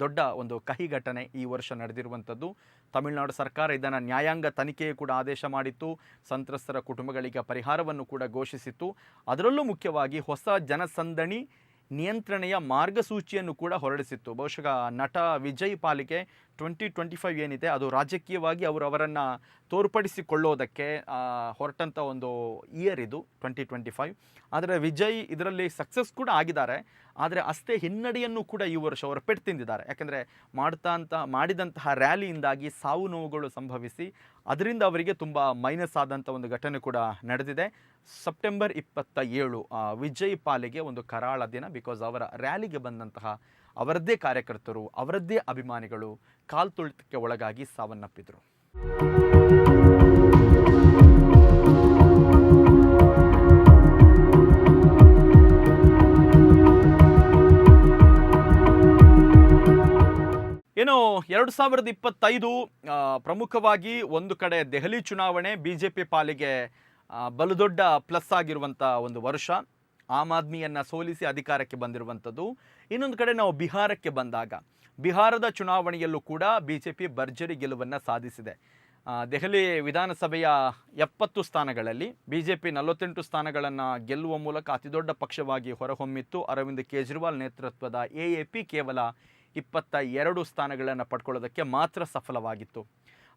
ದೊಡ್ಡ ಒಂದು ಕಹಿ ಘಟನೆ ಈ ವರ್ಷ ನಡೆದಿರುವಂಥದ್ದು. ತಮಿಳುನಾಡು ಸರ್ಕಾರ ಇದನ್ನು ನ್ಯಾಯಾಂಗ ತನಿಖೆಯು ಕೂಡ ಆದೇಶ ಮಾಡಿತ್ತು. ಸಂತ್ರಸ್ತರ ಕುಟುಂಬಗಳಿಗೆ ಪರಿಹಾರವನ್ನು ಕೂಡ ಘೋಷಿಸಿತ್ತು. ಅದರಲ್ಲೂ ಮುಖ್ಯವಾಗಿ ಹೊಸ ಜನಸಂದಣಿ ನಿಯಂತ್ರಣೆಯ ಮಾರ್ಗಸೂಚಿಯನ್ನು ಕೂಡ ಹೊರಡಿಸಿತ್ತು. ಬಹುಶಃ ನಟ ವಿಜಯ್ ಪಾಲಿಗೆ 2025 ಏನಿದೆ ಅದು ರಾಜಕೀಯವಾಗಿ ಅವರನ್ನು ತೋರ್ಪಡಿಸಿಕೊಳ್ಳೋದಕ್ಕೆ ಹೊರಟಂಥ ಒಂದು ಇಯರ್ ಇದು 2025. ಆದರೆ ವಿಜಯ್ ಇದರಲ್ಲಿ ಸಕ್ಸಸ್ ಕೂಡ ಆಗಿದ್ದಾರೆ. ಆದರೆ ಅಷ್ಟೇ ಹಿನ್ನಡೆಯನ್ನು ಕೂಡ ಈ ವರ್ಷ ಅವರು ಪೆಟ್ಟು ತಿಂದಿದ್ದಾರೆ. ಯಾಕೆಂದರೆ ಮಾಡಿದಂತಹ ರ್ಯಾಲಿಯಿಂದಾಗಿ ಸಾವು ನೋವುಗಳು ಸಂಭವಿಸಿ ಅದರಿಂದ ಅವರಿಗೆ ತುಂಬ ಮೈನಸ್ ಆದಂಥ ಒಂದು ಘಟನೆ ಕೂಡ ನಡೆದಿದೆ. ಸೆಪ್ಟೆಂಬರ್ 27 ವಿಜಯ್ ಪಾಲಿಗೆ ಒಂದು ಕರಾಳ ದಿನ. ಬಿಕಾಸ್ ಅವರ ರ್ಯಾಲಿಗೆ ಬಂದಂತಹ ಅವರದ್ದೇ ಕಾರ್ಯಕರ್ತರು, ಅವರದ್ದೇ ಅಭಿಮಾನಿಗಳು ಕಾಲ್ತುಳಿತಕ್ಕೆ ಒಳಗಾಗಿ ಸಾವನ್ನಪ್ಪಿದರು. ಏನು 2025 ಪ್ರಮುಖವಾಗಿ ಒಂದು ಕಡೆ ದೆಹಲಿ ಚುನಾವಣೆ ಬಿಜೆಪಿ ಪಾಲಿಗೆ ಬಲು ದೊಡ್ಡ ಪ್ಲಸ್ ಆಗಿರುವಂಥ ಒಂದು ವರ್ಷ. ಆಮ್ ಆದ್ಮಿಯನ್ನು ಸೋಲಿಸಿ ಅಧಿಕಾರಕ್ಕೆ ಬಂದಿರುವಂಥದ್ದು. ಇನ್ನೊಂದು ಕಡೆ ನಾವು ಬಿಹಾರಕ್ಕೆ ಬಂದಾಗ ಬಿಹಾರದ ಚುನಾವಣೆಯಲ್ಲೂ ಕೂಡ ಬಿಜೆಪಿ ಭರ್ಜರಿ ಗೆಲುವನ್ನು ಸಾಧಿಸಿದೆ. ದೆಹಲಿ ವಿಧಾನಸಭೆಯ 70 ಸ್ಥಾನಗಳಲ್ಲಿ ಬಿಜೆಪಿ 48 ಸ್ಥಾನಗಳನ್ನು ಗೆಲ್ಲುವ ಮೂಲಕ ಅತಿದೊಡ್ಡ ಪಕ್ಷವಾಗಿ ಹೊರಹೊಮ್ಮಿತ್ತು. ಅರವಿಂದ್ ಕೇಜ್ರಿವಾಲ್ ನೇತೃತ್ವದ ಎಎಪಿ ಕೇವಲ 22 ಸ್ಥಾನಗಳನ್ನು ಪಡ್ಕೊಳ್ಳೋದಕ್ಕೆ ಮಾತ್ರ ಸಫಲವಾಗಿತ್ತು.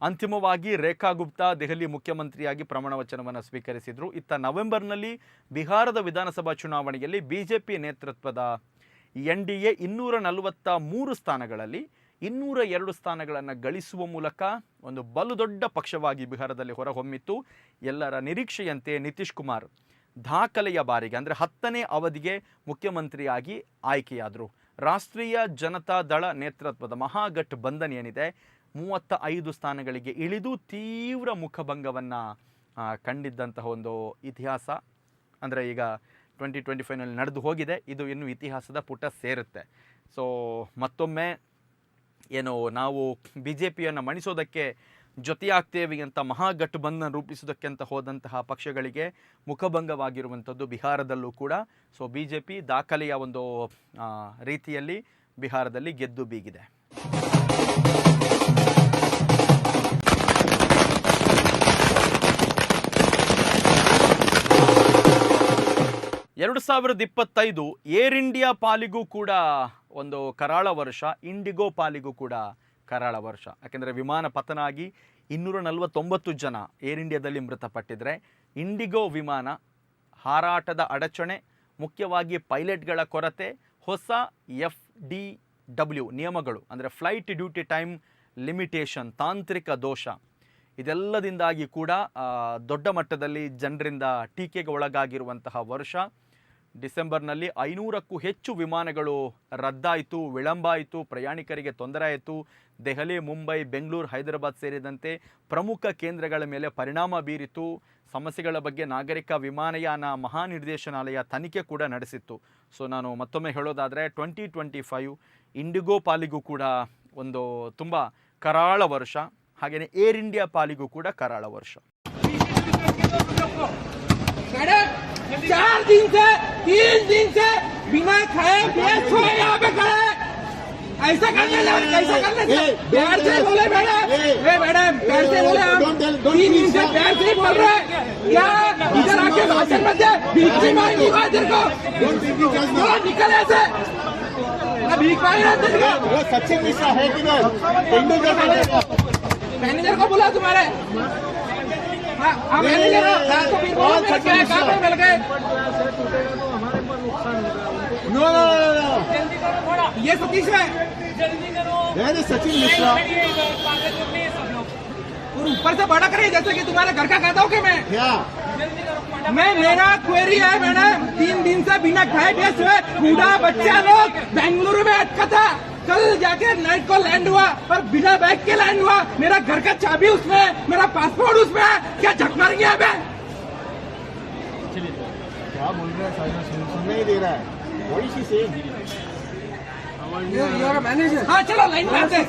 ಅಂತಿಮವಾಗಿ ರೇಖಾ ಗುಪ್ತಾ ದೆಹಲಿ ಮುಖ್ಯಮಂತ್ರಿಯಾಗಿ ಪ್ರಮಾಣ ವಚನವನ್ನು ಸ್ವೀಕರಿಸಿದರು. ಇತ್ತ ನವೆಂಬರ್ನಲ್ಲಿ ಬಿಹಾರದ ವಿಧಾನಸಭಾ ಚುನಾವಣೆಯಲ್ಲಿ ಬಿಜೆಪಿ ನೇತೃತ್ವದ NDA 243 ಸ್ಥಾನಗಳಲ್ಲಿ 202 ಸ್ಥಾನಗಳನ್ನು ಗಳಿಸುವ ಮೂಲಕ ಒಂದು ಬಲು ದೊಡ್ಡ ಪಕ್ಷವಾಗಿ ಬಿಹಾರದಲ್ಲಿ ಹೊರಹೊಮ್ಮಿತ್ತು. ಎಲ್ಲರ ನಿರೀಕ್ಷೆಯಂತೆ ನಿತೀಶ್ ಕುಮಾರ್ ದಾಖಲೆಯ ಬಾರಿಗೆ ಅಂದರೆ 10ನೇ ಅವಧಿಗೆ ಮುಖ್ಯಮಂತ್ರಿಯಾಗಿ ಆಯ್ಕೆಯಾದರು. ರಾಷ್ಟ್ರೀಯ ಜನತಾ ದಳ ನೇತೃತ್ವದ ಮಹಾಗಠ್ ಬಂಧನ್ ಏನಿದೆ 35 ಸ್ಥಾನಗಳಿಗೆ ಇಳಿದು ತೀವ್ರ ಮುಖಭಂಗವನ್ನು ಕಂಡಿದ್ದಂತಹ ಒಂದು ಇತಿಹಾಸ ಅಂದರೆ ಈಗ 2025ನಲ್ಲಿ ನಡೆದು ಹೋಗಿದೆ. ಇದು ಇನ್ನು ಇತಿಹಾಸದ ಪುಟ ಸೇರುತ್ತೆ. ಸೊ ಮತ್ತೊಮ್ಮೆ ಏನು ನಾವು BJPಯನ್ನು ಮಣಿಸೋದಕ್ಕೆ ಜೊತೆಯಾಗ್ತೇವೆ ಅಂತ ಮಹಾಗಠಬಂಧನ್ ರೂಪಿಸೋದಕ್ಕೆ ಅಂತ ಹೋದಂತಹ ಪಕ್ಷಗಳಿಗೆ ಮುಖಭಂಗವಾಗಿರುವಂಥದ್ದು ಬಿಹಾರದಲ್ಲೂ ಕೂಡ. ಸೊ BJP ದಾಖಲೆಯ ಒಂದು ರೀತಿಯಲ್ಲಿ ಬಿಹಾರದಲ್ಲಿ ಗೆದ್ದು ಬೀಗಿದೆ. ಎರಡು 2025 ಏರ್ ಇಂಡಿಯಾ ಪಾಲಿಗೂ ಕೂಡ ಒಂದು ಕರಾಳ ವರ್ಷ, ಇಂಡಿಗೋ ಪಾಲಿಗೂ ಕೂಡ ಕರಾಳ ವರ್ಷ. ಯಾಕೆಂದರೆ ವಿಮಾನ ಪತನ ಆಗಿ 249 ಜನ ಏರ್ ಇಂಡಿಯಾದಲ್ಲಿ ಮೃತಪಟ್ಟಿದ್ರೆ, ಇಂಡಿಗೋ ವಿಮಾನ ಹಾರಾಟದ ಅಡಚಣೆ, ಮುಖ್ಯವಾಗಿ ಪೈಲಟ್ಗಳ ಕೊರತೆ, ಹೊಸ FDW ನಿಯಮಗಳು ಅಂದರೆ ಫ್ಲೈಟ್ ಡ್ಯೂಟಿ ಟೈಮ್ ಲಿಮಿಟೇಷನ್, ತಾಂತ್ರಿಕ ದೋಷ, ಇದೆಲ್ಲದಿಂದಾಗಿ ಕೂಡ ದೊಡ್ಡ ಮಟ್ಟದಲ್ಲಿ ಜನರಿಂದ ಟೀಕೆಗೆ ಒಳಗಾಗಿರುವಂತಹ ವರ್ಷ. ಡಿಸೆಂಬರ್ನಲ್ಲಿ 500ಕ್ಕೂ ಹೆಚ್ಚು ವಿಮಾನಗಳು ರದ್ದಾಯಿತು, ವಿಳಂಬ ಆಯಿತು, ಪ್ರಯಾಣಿಕರಿಗೆ ತೊಂದರೆ ಆಯಿತು. ದೆಹಲಿ, ಮುಂಬೈ, ಬೆಂಗಳೂರು, ಹೈದರಾಬಾದ್ ಸೇರಿದಂತೆ ಪ್ರಮುಖ ಕೇಂದ್ರಗಳ ಮೇಲೆ ಪರಿಣಾಮ ಬೀರಿತು. ಸಮಸ್ಯೆಗಳ ಬಗ್ಗೆ ನಾಗರಿಕ ವಿಮಾನಯಾನ ಮಹಾನಿರ್ದೇಶನಾಲಯ ತನಿಖೆ ಕೂಡ ನಡೆಸಿತ್ತು. ಸೊ ನಾನು ಮತ್ತೊಮ್ಮೆ ಹೇಳೋದಾದರೆ 2025 ಇಂಡಿಗೋ ಪಾಲಿಗೂ ಕೂಡ ಒಂದು ತುಂಬ ಕರಾಳ ವರ್ಷ, ಹಾಗೆಯೇ ಏರ್ ಇಂಡಿಯಾ ಪಾಲಿಗೂ ಕೂಡ ಕರಾಳ ವರ್ಷ. मैडम 4 दिन से 3 दिन से बिना खाए बेच हुए यहाँ पे खड़े हैं। ऐसा करने कैसा करने प्यार से बोले मैडम प्यार से बोले हम 3 दिन से प्यार से बोल रहे हैं क्या इधर आके भाषण मत दे भीख भी मांगी हुआ तेरे को निकल ऐसे भीख मांग रहा तेरे को। वो सचिन मिश्रा है कि नहीं? मैनेजर को बुला तुम्हारे मैनेजर को फिर बोलो मेरे क्या काम में मिल गए। नो नो नो ये सतीश है ये सचिन मिश्रा और ऊपर से बड़ा करे जैसे कि तुम्हारे घर का खाता हूँ कि मैं क्या मैं मेरा क्वेरी है मैडम 3 दिन से बिना खाए बेच हुए बूढ़ा बच्चा लोग बेंगलुरु में अटका था। कल जाके नाइट को लैंड हुआ पर बिना बैग के लैंड हुआ। मेरा घर का चाबी उसमें मेरा पासपोर्ट उसमें है। क्या झक मार गया मैं क्या बोल रहे हैं? सुनने ही दे रहा है। वही सी से मैनेजर हाँ चलो लाइन में आते हैं।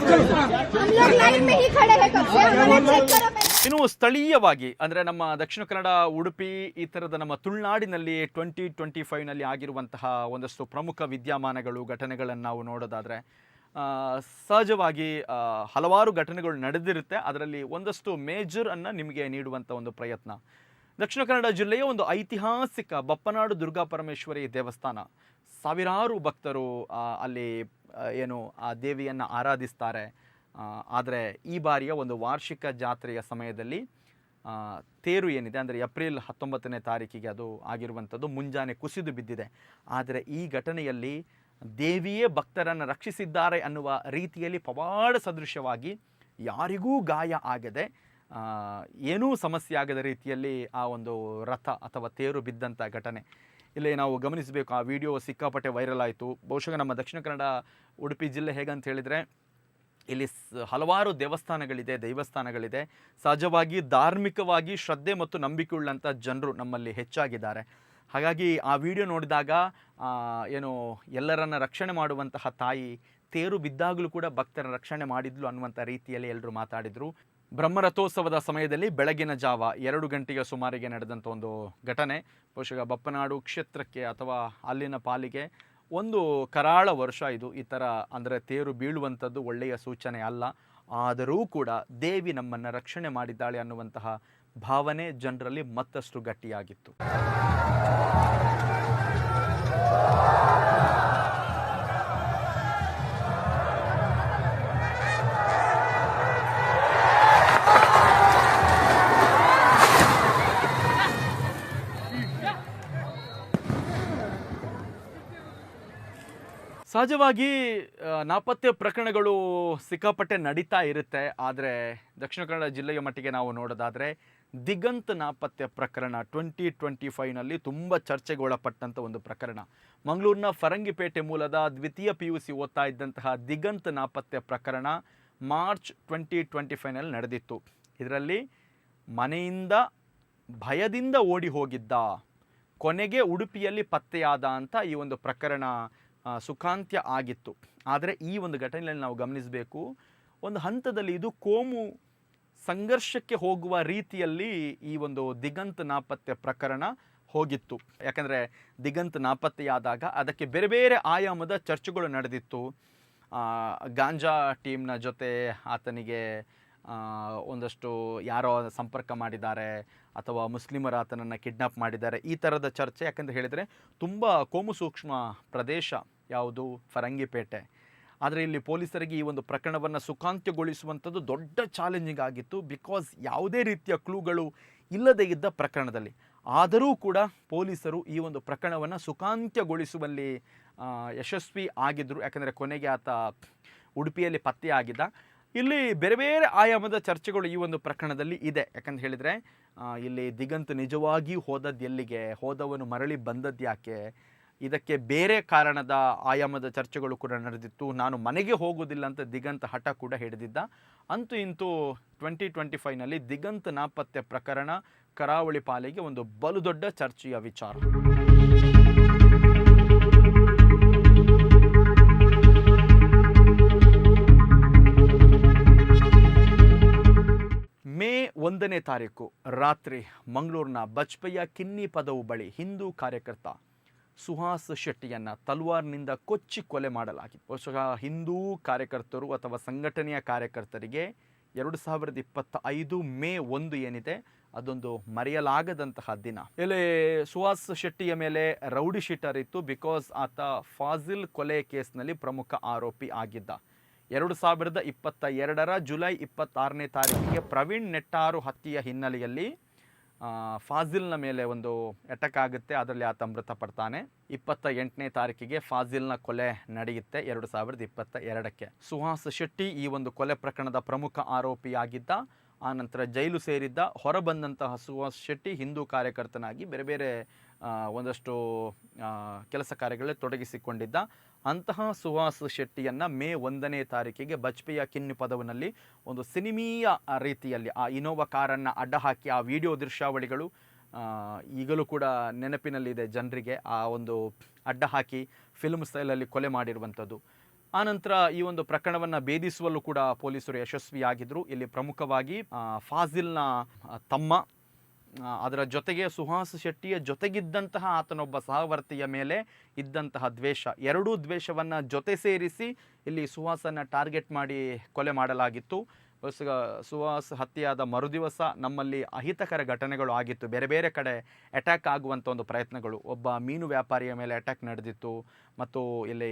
हम लोग लाइन में ही खड़े हैं कब से हमारा चेक करो पहले। ಇನ್ನು ಸ್ಥಳೀಯವಾಗಿ ಅಂದರೆ ನಮ್ಮ ದಕ್ಷಿಣ ಕನ್ನಡ ಉಡುಪಿ ಈ ಥರದ ನಮ್ಮ ತುಳುನಾಡಿನಲ್ಲಿ 2025ನಲ್ಲಿ ಆಗಿರುವಂತಹ ಒಂದಷ್ಟು ಪ್ರಮುಖ ವಿದ್ಯಮಾನಗಳು ಘಟನೆಗಳನ್ನು ನಾವು ನೋಡೋದಾದರೆ ಸಹಜವಾಗಿ ಹಲವಾರು ಘಟನೆಗಳು ನಡೆದಿರುತ್ತೆ. ಅದರಲ್ಲಿ ಒಂದಷ್ಟು ಮೇಜರ್ ಅನ್ನು ನಿಮಗೆ ನೀಡುವಂಥ ಒಂದು ಪ್ರಯತ್ನ. ದಕ್ಷಿಣ ಕನ್ನಡ ಜಿಲ್ಲೆಯ ಒಂದು ಐತಿಹಾಸಿಕ ಬಪ್ಪನಾಡು ದುರ್ಗಾ ಪರಮೇಶ್ವರಿ ದೇವಸ್ಥಾನ. ಸಾವಿರಾರು ಭಕ್ತರು ಅಲ್ಲಿ ಏನು ಆ ದೇವಿಯನ್ನು ಆರಾಧಿಸ್ತಾರೆ. ಆದರೆ ಈ ಬಾರಿಯ ಒಂದು ವಾರ್ಷಿಕ ಜಾತ್ರೆಯ ಸಮಯದಲ್ಲಿ ತೇರು ಏನಿದೆ ಅಂದರೆ ಏಪ್ರಿಲ್ 19ನೇ ತಾರೀಕಿಗೆ ಅದು ಆಗಿರುವಂಥದ್ದು ಮುಂಜಾನೆ ಕುಸಿದು ಬಿದ್ದಿದೆ. ಆದರೆ ಈ ಘಟನೆಯಲ್ಲಿ ದೇವಿಯೇ ಭಕ್ತರನ್ನು ರಕ್ಷಿಸಿದ್ದಾರೆ ಅನ್ನುವ ರೀತಿಯಲ್ಲಿ ಪವಾಡ ಸದೃಶವಾಗಿ ಯಾರಿಗೂ ಗಾಯ ಆಗದೆ ಏನೂ ಸಮಸ್ಯೆ ಆಗದ ರೀತಿಯಲ್ಲಿ ಆ ಒಂದು ರಥ ಅಥವಾ ತೇರು ಬಿದ್ದಂಥ ಘಟನೆ ಇಲ್ಲಿ ನಾವು ಗಮನಿಸಬೇಕು. ಆ ವಿಡಿಯೋ ಸಿಕ್ಕಾಪಟ್ಟೆ ವೈರಲ್ ಆಯಿತು. ಬಹುಶಃ ನಮ್ಮ ದಕ್ಷಿಣ ಕನ್ನಡ ಉಡುಪಿ ಜಿಲ್ಲೆ ಹೇಗಂತ ಹೇಳಿದರೆ ಇಲ್ಲಿ ಹಲವಾರು ದೈವಸ್ಥಾನಗಳಿದೆ. ಸಹಜವಾಗಿ ಧಾರ್ಮಿಕವಾಗಿ ಶ್ರದ್ಧೆ ಮತ್ತು ನಂಬಿಕೆಯುಳ್ಳಂಥ ಜನರು ನಮ್ಮಲ್ಲಿ ಹೆಚ್ಚಾಗಿದ್ದಾರೆ. ಹಾಗಾಗಿ ಆ ವಿಡಿಯೋ ನೋಡಿದಾಗ ಏನು ಎಲ್ಲರನ್ನ ರಕ್ಷಣೆ ಮಾಡುವಂತಹ ತಾಯಿ ತೇರು ಬಿದ್ದಾಗಲೂ ಕೂಡ ಭಕ್ತರ ರಕ್ಷಣೆ ಮಾಡಿದ್ಲು ಅನ್ನುವಂಥ ರೀತಿಯಲ್ಲಿ ಎಲ್ಲರೂ ಮಾತಾಡಿದರು. ಬ್ರಹ್ಮರಥೋತ್ಸವದ ಸಮಯದಲ್ಲಿ ಬೆಳಗಿನ ಜಾವ 2 ಗಂಟೆಯ ಸುಮಾರಿಗೆ ನಡೆದಂಥ ಒಂದು ಘಟನೆ ಬಹುಶಃ ಬಪ್ಪನಾಡು ಕ್ಷೇತ್ರಕ್ಕೆ ಅಥವಾ ಅಲ್ಲಿನ ಪಾಲಿಗೆ ಒಂದು ಕರಾಳ ವರ್ಷ ಇದು. ಈ ಥರ ಅಂದರೆ ತೇರು ಬೀಳುವಂಥದ್ದು ಒಳ್ಳೆಯ ಸೂಚನೆ ಅಲ್ಲ. ಆದರೂ ಕೂಡ ದೇವಿ ನಮ್ಮನ್ನು ರಕ್ಷಣೆ ಮಾಡಿದ್ದಾಳೆ ಅನ್ನುವಂತಹ ಭಾವನೆ ಜನರಲ್ಲಿ ಮತ್ತಷ್ಟು ಗಟ್ಟಿಯಾಗಿತ್ತು. ಸಹಜವಾಗಿ ನಾಪತ್ತೆ ಪ್ರಕರಣಗಳು ಸಿಕ್ಕಾಪಟ್ಟೆ ನಡೀತಾ ಇರುತ್ತೆ. ಆದರೆ ದಕ್ಷಿಣ ಕನ್ನಡ ಜಿಲ್ಲೆಯ ಮಟ್ಟಿಗೆ ನಾವು ನೋಡೋದಾದರೆ ದಿಗಂತ್ ನಾಪತ್ತೆ ಪ್ರಕರಣ 2025ನಲ್ಲಿ ತುಂಬ ಚರ್ಚೆಗೆ ಒಳಪಟ್ಟಂಥ ಒಂದು ಪ್ರಕರಣ. ಮಂಗಳೂರಿನ ಫರಂಗಿಪೇಟೆ ಮೂಲದ ದ್ವಿತೀಯ PUC ಓದ್ತಾ ಇದ್ದಂತಹ ದಿಗಂತ್ ನಾಪತ್ತೆ ಪ್ರಕರಣ ಮಾರ್ಚ್ 2025ನಲ್ಲಿ ನಡೆದಿತ್ತು. ಇದರಲ್ಲಿ ಮನೆಯಿಂದ ಭಯದಿಂದ ಓಡಿ ಹೋಗಿದ್ದ ಕೊನೆಗೆ ಉಡುಪಿಯಲ್ಲಿ ಪತ್ತೆಯಾದ ಅಂತ ಈ ಒಂದು ಪ್ರಕರಣ ಸುಖಾಂತ್ಯ ಆಗಿತ್ತು. ಆದರೆ ಈ ಒಂದು ಘಟನೆಯಲ್ಲಿ ನಾವು ಗಮನಿಸಬೇಕು, ಒಂದು ಹಂತದಲ್ಲಿ ಇದು ಕೋಮು ಸಂಘರ್ಷಕ್ಕೆ ಹೋಗುವ ರೀತಿಯಲ್ಲಿ ಈ ಒಂದು ದಿಗಂತ್ ನಾಪತ್ತೆ ಪ್ರಕರಣ ಹೋಗಿತ್ತು. ಯಾಕಂದರೆ ದಿಗಂತ್ ನಾಪತ್ತೆಯಾದಾಗ ಅದಕ್ಕೆ ಬೇರೆ ಬೇರೆ ಆಯಾಮದ ಚರ್ಚೆಗಳು ನಡೆದಿತ್ತು. ಗಾಂಜಾ ಟೀಮ್ನ ಜೊತೆ ಆತನಿಗೆ ಒಂದಷ್ಟು ಯಾರೋ ಸಂಪರ್ಕ ಮಾಡಿದ್ದಾರೆ ಅಥವಾ ಮುಸ್ಲಿಮರ ಆತನನ್ನು ಕಿಡ್ನಾಪ್ ಮಾಡಿದ್ದಾರೆ, ಈ ಥರದ ಚರ್ಚೆ. ಯಾಕಂದರೆ ಹೇಳಿದರೆ ತುಂಬ ಕೋಮು ಸೂಕ್ಷ್ಮ ಪ್ರದೇಶ ಯಾವುದು ಫರಂಗಿಪೇಟೆ. ಆದರೆ ಇಲ್ಲಿ ಪೊಲೀಸರಿಗೆ ಈ ಒಂದು ಪ್ರಕರಣವನ್ನು ಸುಖಾಂತ್ಯಗೊಳಿಸುವಂಥದ್ದು ದೊಡ್ಡ ಚಾಲೆಂಜಿಂಗ್ ಆಗಿತ್ತು. ಬಿಕಾಸ್ ಯಾವುದೇ ರೀತಿಯ ಕ್ಲೂಗಳು ಇಲ್ಲದೇ ಇದ್ದ ಪ್ರಕರಣದಲ್ಲಿ. ಆದರೂ ಕೂಡ ಪೊಲೀಸರು ಈ ಒಂದು ಪ್ರಕರಣವನ್ನು ಸುಖಾಂತ್ಯಗೊಳಿಸುವಲ್ಲಿ ಯಶಸ್ವಿ ಆಗಿದ್ದರು. ಯಾಕಂದರೆ ಕೊನೆಗೆ ಆತ ಉಡುಪಿಯಲ್ಲಿ ಪತ್ತೆಯಾಗಿದ್ದ. ಇಲ್ಲಿ ಬೇರೆ ಬೇರೆ ಆಯಾಮದ ಚರ್ಚೆಗಳು ಈ ಒಂದು ಪ್ರಕರಣದಲ್ಲಿ ಇದೆ. ಯಾಕಂತ ಹೇಳಿದರೆ ಇಲ್ಲಿ ದಿಗಂತ್ ನಿಜವಾಗಿ ಹೋದದ್ದು ಎಲ್ಲಿಗೆ, ಹೋದವನು ಮರಳಿ ಬಂದದ್ದು ಯಾಕೆ, ಇದಕ್ಕೆ ಬೇರೆ ಕಾರಣದ ಆಯಾಮದ ಚರ್ಚೆಗಳು ಕೂಡ ನಡೆದಿತ್ತು. ನಾನು ಮನೆಗೆ ಹೋಗೋದಿಲ್ಲ ಅಂತ ದಿಗಂತ್ ಹಠ ಕೂಡ ಹಿಡಿದಿದ್ದ. ಅಂತೂ ಇಂತೂ 2025ನಲ್ಲಿ ದಿಗಂತ್ ನಾಪತ್ತೆ ಪ್ರಕರಣ ಕರಾವಳಿ ಪಾಲಿಗೆ ಒಂದು ಬಲು ದೊಡ್ಡ ಚರ್ಚೆಯ ವಿಚಾರ. ಮೇ 1ನೇ ತಾರೀಕು ರಾತ್ರಿ ಮಂಗಳೂರಿನ ಬಜ್ಪೆಯ ಕಿನ್ನಿ ಪದವು ಬಳಿ ಹಿಂದೂ ಕಾರ್ಯಕರ್ತ ಸುಹಾಸ್ ಶೆಟ್ಟಿಯನ್ನು ತಲ್ವಾರ್ನಿಂದ ಕೊಚ್ಚಿ ಕೊಲೆ ಮಾಡಲಾಗಿದೆ. ಬಹುಶಃ ಹಿಂದೂ ಕಾರ್ಯಕರ್ತರು ಅಥವಾ ಸಂಘಟನೆಯ ಕಾರ್ಯಕರ್ತರಿಗೆ 2025 ಮೇ 1 ಏನಿದೆ ಅದೊಂದು ಮರೆಯಲಾಗದಂತಹ ದಿನ. ಇಲ್ಲಿ ಸುಹಾಸ್ ಶೆಟ್ಟಿಯ ಮೇಲೆ ರೌಡಿ ಶೀಟರ್ ಇತ್ತು. ಬಿಕಾಸ್ ಆತ ಫಾಜಿಲ್ ಕೊಲೆ ಕೇಸ್ನಲ್ಲಿ ಪ್ರಮುಖ ಆರೋಪಿ ಆಗಿದ್ದ. 2022 ಜುಲೈ 26ನೇ ತಾರೀಕಿಗೆ ಪ್ರವೀಣ್ ನೆಟ್ಟಾರು ಹತ್ಯೆಯ ಹಿನ್ನೆಲೆಯಲ್ಲಿ ಫಾಜಿಲ್ನ ಮೇಲೆ ಒಂದು ಅಟ್ಯಾಕ್ ಆಗುತ್ತೆ. ಅದರಲ್ಲಿ ಆತ ಮೃತಪಡ್ತಾನೆ. 28ನೇ ತಾರೀಕಿಗೆ ಫಾಜಿಲ್ನ ಕೊಲೆ ನಡೆಯುತ್ತೆ 2022ಕ್ಕೆ. ಸುಹಾಸ್ ಶೆಟ್ಟಿ ಈ ಒಂದು ಕೊಲೆ ಪ್ರಕರಣದ ಪ್ರಮುಖ ಆರೋಪಿಯಾಗಿದ್ದ. ಆನಂತರ ಜೈಲು ಸೇರಿದ್ದ. ಹೊರಬಂದಂತಹ ಸುಹಾಸ್ ಶೆಟ್ಟಿ ಹಿಂದೂ ಕಾರ್ಯಕರ್ತನಾಗಿ ಬೇರೆ ಬೇರೆ ಒಂದಷ್ಟು ಕೆಲಸ ಕಾರ್ಯಗಳಲ್ಲಿ ತೊಡಗಿಸಿಕೊಂಡಿದ್ದ. ಅಂತಹ ಸುಹಾಸ್ ಶೆಟ್ಟಿಯನ್ನು ಮೇ 1ನೇ ತಾರೀಕಿಗೆ ಬಜ್ಪೆಯ ಕಿನ್ನಿ ಪದವಿನಲ್ಲಿ ಒಂದು ಸಿನಿಮೀಯ ರೀತಿಯಲ್ಲಿ ಆ ಇನೋವಾ ಕಾರನ್ನು ಅಡ್ಡ ಹಾಕಿ ಆ ವಿಡಿಯೋ ದೃಶ್ಯಾವಳಿಗಳು ಈಗಲೂ ಕೂಡ ನೆನಪಿನಲ್ಲಿದೆ ಜನರಿಗೆ. ಆ ಒಂದು ಅಡ್ಡ ಹಾಕಿ ಫಿಲ್ಮ್ ಸ್ಟೈಲಲ್ಲಿ ಕೊಲೆ ಮಾಡಿರುವಂಥದ್ದು. ಆನಂತರ ಈ ಒಂದು ಪ್ರಕರಣವನ್ನು ಭೇದಿಸುವಲ್ಲೂ ಕೂಡ ಪೊಲೀಸರು ಯಶಸ್ವಿಯಾಗಿದ್ದರು. ಇಲ್ಲಿ ಪ್ರಮುಖವಾಗಿ ಫಾಜಿಲ್ನ ತಮ್ಮ, ಅದರ ಜೊತೆಗೆ ಸುಹಾಸ್ ಶೆಟ್ಟಿಯ ಜೊತೆಗಿದ್ದಂತಹ ಆತನೊಬ್ಬ ಸಹವರ್ತಿಯ ಮೇಲೆ ಇದ್ದಂತಹ ದ್ವೇಷ, ಎರಡೂ ದ್ವೇಷವನ್ನು ಜೊತೆ ಸೇರಿಸಿ ಇಲ್ಲಿ ಸುಹಾಸನ್ನು ಟಾರ್ಗೆಟ್ ಮಾಡಿ ಕೊಲೆ ಮಾಡಲಾಗಿತ್ತು. ಸುಹಾಸ್ ಹತ್ಯೆಯಾದ ಮರುದಿವಸ ನಮ್ಮಲ್ಲಿ ಅಹಿತಕರ ಘಟನೆಗಳು ಆಗಿತ್ತು. ಬೇರೆ ಬೇರೆ ಕಡೆ ಅಟ್ಯಾಕ್ ಆಗುವಂಥ ಒಂದು ಪ್ರಯತ್ನಗಳು, ಒಬ್ಬ ಮೀನು ವ್ಯಾಪಾರಿಯ ಮೇಲೆ ಅಟ್ಯಾಕ್ ನಡೆದಿತ್ತು ಮತ್ತು ಇಲ್ಲಿ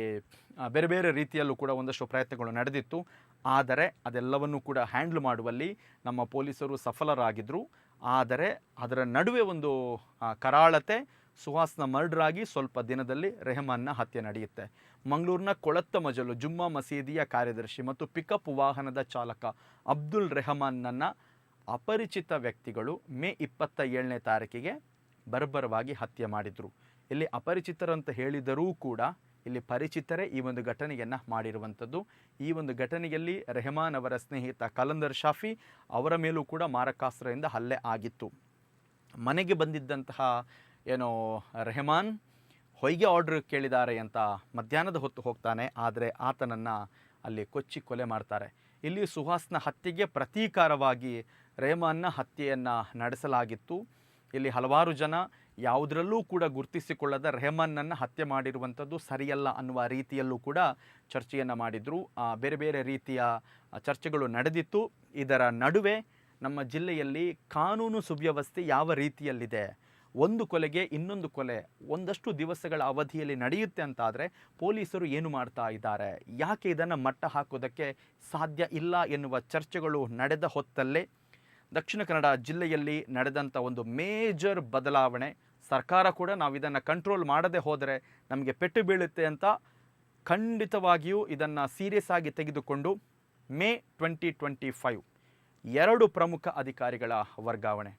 ಬೇರೆ ಬೇರೆ ರೀತಿಯಲ್ಲೂ ಕೂಡ ಒಂದಷ್ಟು ಪ್ರಯತ್ನಗಳು ನಡೆದಿತ್ತು. ಆದರೆ ಅದೆಲ್ಲವನ್ನೂ ಕೂಡ ಹ್ಯಾಂಡ್ಲ್ ಮಾಡುವಲ್ಲಿ ನಮ್ಮ ಪೊಲೀಸರು ಸಫಲರಾಗಿದ್ದರು. ಆದರೆ ಅದರ ನಡುವೆ ಒಂದು ಕರಾಳತೆ, ಸುಹಾಸ್ನ ಮರ್ಡರ್ ಆಗಿ ಸ್ವಲ್ಪ ದಿನದಲ್ಲಿ ರೆಹಮಾನ್ನ ಹತ್ಯೆ ನಡೆಯುತ್ತೆ. ಮಂಗಳೂರಿನ ಕೊಳತ್ತ ಮಜಲು ಜುಮ್ಮಾ ಮಸೀದಿಯ ಕಾರ್ಯದರ್ಶಿ ಮತ್ತು ಪಿಕಪ್ ವಾಹನದ ಚಾಲಕ ಅಬ್ದುಲ್ ರೆಹಮಾನ್ನನ್ನು ಅಪರಿಚಿತ ವ್ಯಕ್ತಿಗಳು ಮೇ 27ನೇ ತಾರೀಕಿಗೆ ಬರ್ಬರವಾಗಿ ಹತ್ಯೆ ಮಾಡಿದರು. ಇಲ್ಲಿ ಅಪರಿಚಿತರಂತ ಹೇಳಿದರೂ ಕೂಡ ಇಲ್ಲಿ ಪರಿಚಿತರೇ ಈ ಒಂದು ಘಟನೆಯನ್ನು ಮಾಡಿರುವಂಥದ್ದು. ಈ ಒಂದು ಘಟನೆಯಲ್ಲಿ ರೆಹಮಾನ್ ಅವರ ಸ್ನೇಹಿತ ಕಲಂದರ್ ಶಾಫಿ ಅವರ ಮೇಲೂ ಕೂಡ ಮಾರಕಾಸ್ತ್ರದಿಂದ ಹಲ್ಲೆ ಆಗಿತ್ತು. ಮನೆಗೆ ಬಂದಿದ್ದಂತಹ ರೆಹಮಾನ್ ಹೊಯ್ಗೆ ಆರ್ಡರ್ ಕೇಳಿದ್ದಾರೆ ಅಂತ ಮಧ್ಯಾಹ್ನದ ಹೊತ್ತು ಹೋಗ್ತಾನೆ. ಆದರೆ ಆತನನ್ನು ಅಲ್ಲಿ ಕೊಚ್ಚಿ ಕೊಲೆ ಮಾಡ್ತಾರೆ. ಇಲ್ಲಿ ಸುಹಾಸ್ನ ಹತ್ಯೆಗೆ ಪ್ರತೀಕಾರವಾಗಿ ರೆಹಮಾನ್ನ ಹತ್ಯೆಯನ್ನು ನಡೆಸಲಾಗಿತ್ತು. ಇಲ್ಲಿ ಹಲವಾರು ಜನ ಯಾವುದರಲ್ಲೂ ಕೂಡ ಗುರುತಿಸಿಕೊಳ್ಳದ ರೆಹಮಾನ್ನನ್ನು ಹತ್ಯೆ ಮಾಡಿರುವಂಥದ್ದು ಸರಿಯಲ್ಲ ಅನ್ನುವ ರೀತಿಯಲ್ಲೂ ಕೂಡ ಚರ್ಚೆಯನ್ನು ಮಾಡಿದರು. ಬೇರೆ ಬೇರೆ ರೀತಿಯ ಚರ್ಚೆಗಳು ನಡೆದಿತ್ತು. ಇದರ ನಡುವೆ ನಮ್ಮ ಜಿಲ್ಲೆಯಲ್ಲಿ ಕಾನೂನು ಸುವ್ಯವಸ್ಥೆ ಯಾವ ರೀತಿಯಲ್ಲಿದೆ, ಒಂದು ಕೊಲೆಗೆ ಇನ್ನೊಂದು ಕೊಲೆ ಒಂದಷ್ಟು ದಿವಸಗಳ ಅವಧಿಯಲ್ಲಿ ನಡೆಯುತ್ತೆ ಅಂತಾದರೆ ಪೊಲೀಸರು ಏನು ಮಾಡ್ತಾ ಇದ್ದಾರೆ, ಯಾಕೆ ಇದನ್ನು ಮಟ್ಟ ಹಾಕೋದಕ್ಕೆ ಸಾಧ್ಯ ಇಲ್ಲ ಎನ್ನುವ ಚರ್ಚೆಗಳು ನಡೆದ ಹೊತ್ತಲ್ಲೇ ದಕ್ಷಿಣ ಕನ್ನಡ ಜಿಲ್ಲೆಯಲ್ಲಿ ನಡೆದಂಥ ಒಂದು ಮೇಜರ್ ಬದಲಾವಣೆ. ಸರ್ಕಾರ ಕೂಡ ನಾವು ಇದನ್ನು ಕಂಟ್ರೋಲ್ ಮಾಡದೆ ಹೋದರೆ ನಮಗೆ ಪೆಟ್ಟು ಬೀಳುತ್ತೆ ಅಂತ ಖಂಡಿತವಾಗಿಯೂ ಇದನ್ನು ಸೀರಿಯಸ್ ಆಗಿ ತೆಗೆದುಕೊಂಡು ಮೇ 2025 2 ಪ್ರಮುಖ ಅಧಿಕಾರಿಗಳ ವರ್ಗಾವಣೆ.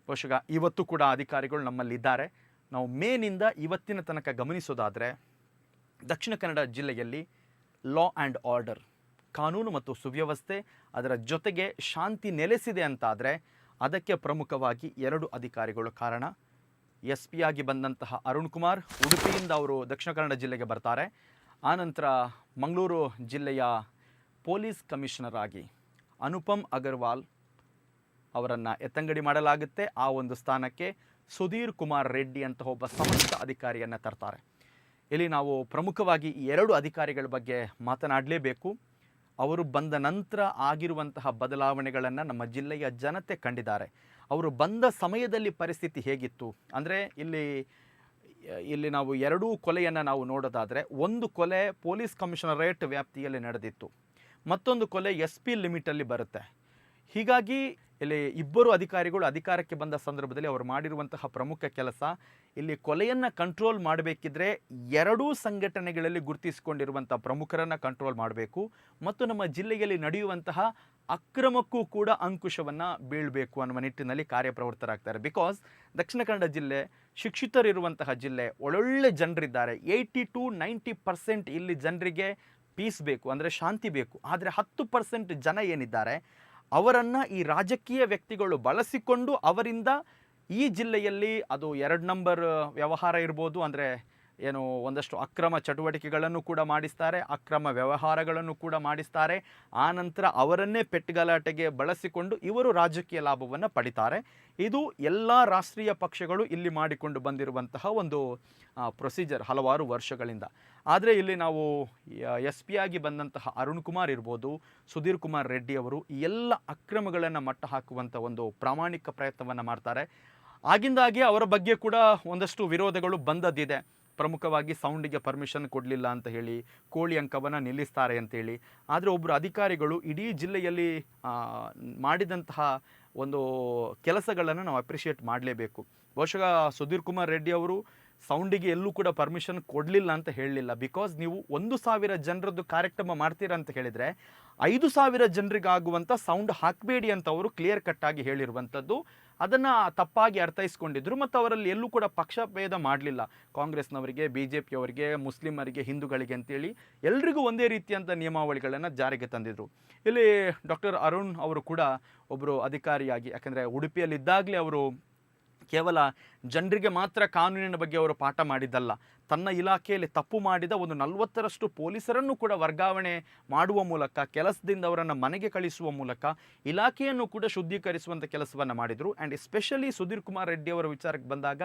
ಬಹುಶಃ ಇವತ್ತು ಕೂಡ ಅಧಿಕಾರಿಗಳು ನಮ್ಮಲ್ಲಿದ್ದಾರೆ. ನಾವು ಮೇನಿಂದ ಇವತ್ತಿನ ತನಕ ಗಮನಿಸೋದಾದರೆ ದಕ್ಷಿಣ ಕನ್ನಡ ಜಿಲ್ಲೆಯಲ್ಲಿ ಲಾ ಆ್ಯಂಡ್ ಆರ್ಡರ್, ಕಾನೂನು ಮತ್ತು ಸುವ್ಯವಸ್ಥೆ, ಅದರ ಜೊತೆಗೆ ಶಾಂತಿ ನೆಲೆಸಿದೆ ಅಂತಾದರೆ ಅದಕ್ಕೆ ಪ್ರಮುಖವಾಗಿ 2 ಅಧಿಕಾರಿಗಳು ಕಾರಣ. SP ಆಗಿ ಬಂದಂತಹ ಅರುಣ್ ಕುಮಾರ್, ಉಡುಪಿಯಿಂದ ಅವರು ದಕ್ಷಿಣ ಕನ್ನಡ ಜಿಲ್ಲೆಗೆ ಬರ್ತಾರೆ. ಆನಂತರ ಮಂಗಳೂರು ಜಿಲ್ಲೆಯ ಪೊಲೀಸ್ ಕಮಿಷನರ್ ಆಗಿ ಅನುಪಮ್ ಅಗರ್ವಾಲ್ ಅವರನ್ನು ಎತ್ತಂಗಡಿ ಮಾಡಲಾಗುತ್ತೆ. ಆ ಒಂದು ಸ್ಥಾನಕ್ಕೆ ಸುಧೀರ್ ಕುಮಾರ್ ರೆಡ್ಡಿ ಅಂತ ಒಬ್ಬ ಸಮರ್ಥ ಅಧಿಕಾರಿಯನ್ನು ತರ್ತಾರೆ. ಇಲ್ಲಿ ನಾವು ಪ್ರಮುಖವಾಗಿ ಈ 2 ಅಧಿಕಾರಿಗಳ ಬಗ್ಗೆ ಮಾತನಾಡಲೇಬೇಕು. ಅವರು ಬಂದ ನಂತರ ಆಗಿರುವಂತಹ ಬದಲಾವಣೆಗಳನ್ನು ನಮ್ಮ ಜಿಲ್ಲೆಯ ಜನತೆ ಕಂಡಿದ್ದಾರೆ. ಅವರು ಬಂದ ಸಮಯದಲ್ಲಿ ಪರಿಸ್ಥಿತಿ ಹೇಗಿತ್ತು ಅಂದರೆ ಇಲ್ಲಿ ನಾವು 2 ಕೊಲೆಯನ್ನು ನಾವು ನೋಡೋದಾದರೆ, ಒಂದು ಕೊಲೆ ಪೊಲೀಸ್ ಕಮಿಷನರೇಟ್ ವ್ಯಾಪ್ತಿಯಲ್ಲಿ ನಡೆದಿತ್ತು, ಮತ್ತೊಂದು ಕೊಲೆ SP ಲಿಮಿಟಲ್ಲಿ ಬರುತ್ತೆ. ಹೀಗಾಗಿ ಇಲ್ಲಿ 2 ಅಧಿಕಾರಿಗಳು ಅಧಿಕಾರಕ್ಕೆ ಬಂದ ಸಂದರ್ಭದಲ್ಲಿ ಅವರು ಮಾಡಿರುವಂತಹ ಪ್ರಮುಖ ಕೆಲಸ, ಇಲ್ಲಿ ಕೊಲೆಯನ್ನು ಕಂಟ್ರೋಲ್ ಮಾಡಬೇಕಿದ್ರೆ 2 ಸಂಘಟನೆಗಳಲ್ಲಿ ಗುರುತಿಸಿಕೊಂಡಿರುವಂಥ ಪ್ರಮುಖರನ್ನು ಕಂಟ್ರೋಲ್ ಮಾಡಬೇಕು ಮತ್ತು ನಮ್ಮ ಜಿಲ್ಲೆಯಲ್ಲಿ ನಡೆಯುವಂತಹ ಅಕ್ರಮಕ್ಕೂ ಕೂಡ ಅಂಕುಶವನ್ನು ಬೀಳಬೇಕು ಅನ್ನುವ ನಿಟ್ಟಿನಲ್ಲಿ ಕಾರ್ಯಪ್ರವೃತ್ತರಾಗ್ತಾರೆ. ಬಿಕಾಸ್ ದಕ್ಷಿಣ ಕನ್ನಡ ಜಿಲ್ಲೆ ಶಿಕ್ಷಿತರಿರುವಂತಹ ಜಿಲ್ಲೆ, ಒಳ್ಳೊಳ್ಳೆ ಜನರಿದ್ದಾರೆ. 80 to 90% ಇಲ್ಲಿ ಜನರಿಗೆ ಪೀಸ್ ಬೇಕು, ಅಂದರೆ ಶಾಂತಿ ಬೇಕು. ಆದರೆ 10% ಜನ ಏನಿದ್ದಾರೆ ಅವರನ್ನು ಈ ರಾಜಕೀಯ ವ್ಯಕ್ತಿಗಳು ಬಳಸಿಕೊಂಡು ಅವರಿಂದ ಈ ಜಿಲ್ಲೆಯಲ್ಲಿ ಅದು 2 ನಂಬರ್ ವ್ಯವಹಾರ ಇರ್ಬೋದು, ಅಂದರೆ ಏನು ಒಂದಷ್ಟು ಅಕ್ರಮ ಚಟುವಟಿಕೆಗಳನ್ನು ಕೂಡ ಮಾಡಿಸ್ತಾರೆ, ಅಕ್ರಮ ವ್ಯವಹಾರಗಳನ್ನು ಕೂಡ ಮಾಡಿಸ್ತಾರೆ. ಆ ನಂತರ ಅವರನ್ನೇ ಪೆಟ್ಟುಗಲಾಟೆಗೆ ಬಳಸಿಕೊಂಡು ಇವರು ರಾಜಕೀಯ ಲಾಭವನ್ನು ಪಡಿತಾರೆ. ಇದು ಎಲ್ಲ ರಾಷ್ಟ್ರೀಯ ಪಕ್ಷಗಳು ಇಲ್ಲಿ ಮಾಡಿಕೊಂಡು ಬಂದಿರುವಂತಹ ಒಂದು ಪ್ರೊಸೀಜರ್ ಹಲವಾರು ವರ್ಷಗಳಿಂದ. ಆದರೆ ಇಲ್ಲಿ ನಾವು ಎಸ್ ಪಿ ಆಗಿ ಬಂದಂತಹ ಅರುಣ್ ಕುಮಾರ್ ಇರ್ಬೋದು, ಸುಧೀರ್ ಕುಮಾರ್ ರೆಡ್ಡಿ ಅವರು ಈ ಎಲ್ಲ ಅಕ್ರಮಗಳನ್ನು ಮಟ್ಟ ಹಾಕುವಂಥ ಒಂದು ಪ್ರಾಮಾಣಿಕ ಪ್ರಯತ್ನವನ್ನು ಮಾಡ್ತಾರೆ. ಆಗಿಂದಾಗೆ ಅವರ ಬಗ್ಗೆ ಕೂಡ ಒಂದಷ್ಟು ವಿರೋಧಗಳು ಬಂದದ್ದಿದೆ. ಪ್ರಮುಖವಾಗಿ ಸೌಂಡಿಗೆ ಪರ್ಮಿಷನ್ ಕೊಡಲಿಲ್ಲ ಅಂತ ಹೇಳಿ, ಕೋಳಿ ಅಂಕವನ್ನು ನಿಲ್ಲಿಸ್ತಾರೆ ಅಂತೇಳಿ. ಆದರೆ ಒಬ್ಬರು ಅಧಿಕಾರಿಗಳು ಇಡೀ ಜಿಲ್ಲೆಯಲ್ಲಿ ಮಾಡಿದಂತಹ ಒಂದು ಕೆಲಸಗಳನ್ನು ನಾವು ಅಪ್ರಿಷಿಯೇಟ್ ಮಾಡಲೇಬೇಕು. ಬಹುಶಃ ಸುಧೀರ್ ಕುಮಾರ್ ರೆಡ್ಡಿ ಅವರು ಸೌಂಡಿಗೆ ಎಲ್ಲೂ ಕೂಡ ಪರ್ಮಿಷನ್ ಕೊಡಲಿಲ್ಲ ಅಂತ ಹೇಳಲಿಲ್ಲ. ಬಿಕಾಸ್ ನೀವು 1,000 ಜನರದ್ದು ಕಾರ್ಯಕ್ರಮ ಮಾಡ್ತೀರಾ ಅಂತ ಹೇಳಿದರೆ 5,000 ಜನರಿಗಾಗುವಂಥ ಸೌಂಡ್ ಹಾಕಬೇಡಿ ಅಂತ ಅವರು ಕ್ಲಿಯರ್ ಕಟ್ಟಾಗಿ ಹೇಳಿರುವಂಥದ್ದು. ಅದನ್ನು ತಪ್ಪಾಗಿ ಅರ್ಥೈಸ್ಕೊಂಡಿದ್ರು ಮತ್ತು ಅವರಲ್ಲಿ ಎಲ್ಲೂ ಕೂಡ ಪಕ್ಷಭೇದ ಮಾಡಲಿಲ್ಲ. ಕಾಂಗ್ರೆಸ್ನವರಿಗೆ, BJP ಅವರಿಗೆ, ಮುಸ್ಲಿಮರಿಗೆ, ಹಿಂದೂಗಳಿಗೆ ಅಂತೇಳಿ ಎಲ್ರಿಗೂ ಒಂದೇ ರೀತಿಯಂಥ ನಿಯಮಾವಳಿಗಳನ್ನು ಜಾರಿಗೆ ತಂದಿದ್ರು. ಇಲ್ಲಿ ಡಾಕ್ಟರ್ ಅರುಣ್ ಅವರು ಕೂಡ ಒಬ್ಬರು ಅಧಿಕಾರಿಯಾಗಿ, ಯಾಕಂದರೆ ಉಡುಪಿಯಲ್ಲಿದ್ದಾಗಲೇ ಅವರು ಕೇವಲ ಜನರಿಗೆ ಮಾತ್ರ ಕಾನೂನಿನ ಬಗ್ಗೆ ಅವರು ಪಾಠ ಮಾಡಿದ್ದಲ್ಲ, ತನ್ನ ಇಲಾಖೆಯಲ್ಲಿ ತಪ್ಪು ಮಾಡಿದ ಒಂದು 40ರಷ್ಟು ಪೊಲೀಸರನ್ನು ಕೂಡ ವರ್ಗಾವಣೆ ಮಾಡುವ ಮೂಲಕ, ಕೆಲಸದಿಂದ ಅವರನ್ನು ಮನೆಗೆ ಕಳಿಸುವ ಮೂಲಕ ಇಲಾಖೆಯನ್ನು ಕೂಡ ಶುದ್ಧೀಕರಿಸುವಂಥ ಕೆಲಸವನ್ನು ಮಾಡಿದರು. ಆ್ಯಂಡ್ ಎಸ್ಪೆಷಲಿ ಸುಧೀರ್ ಕುಮಾರ್ ರೆಡ್ಡಿ ಅವರ ವಿಚಾರಕ್ಕೆ ಬಂದಾಗ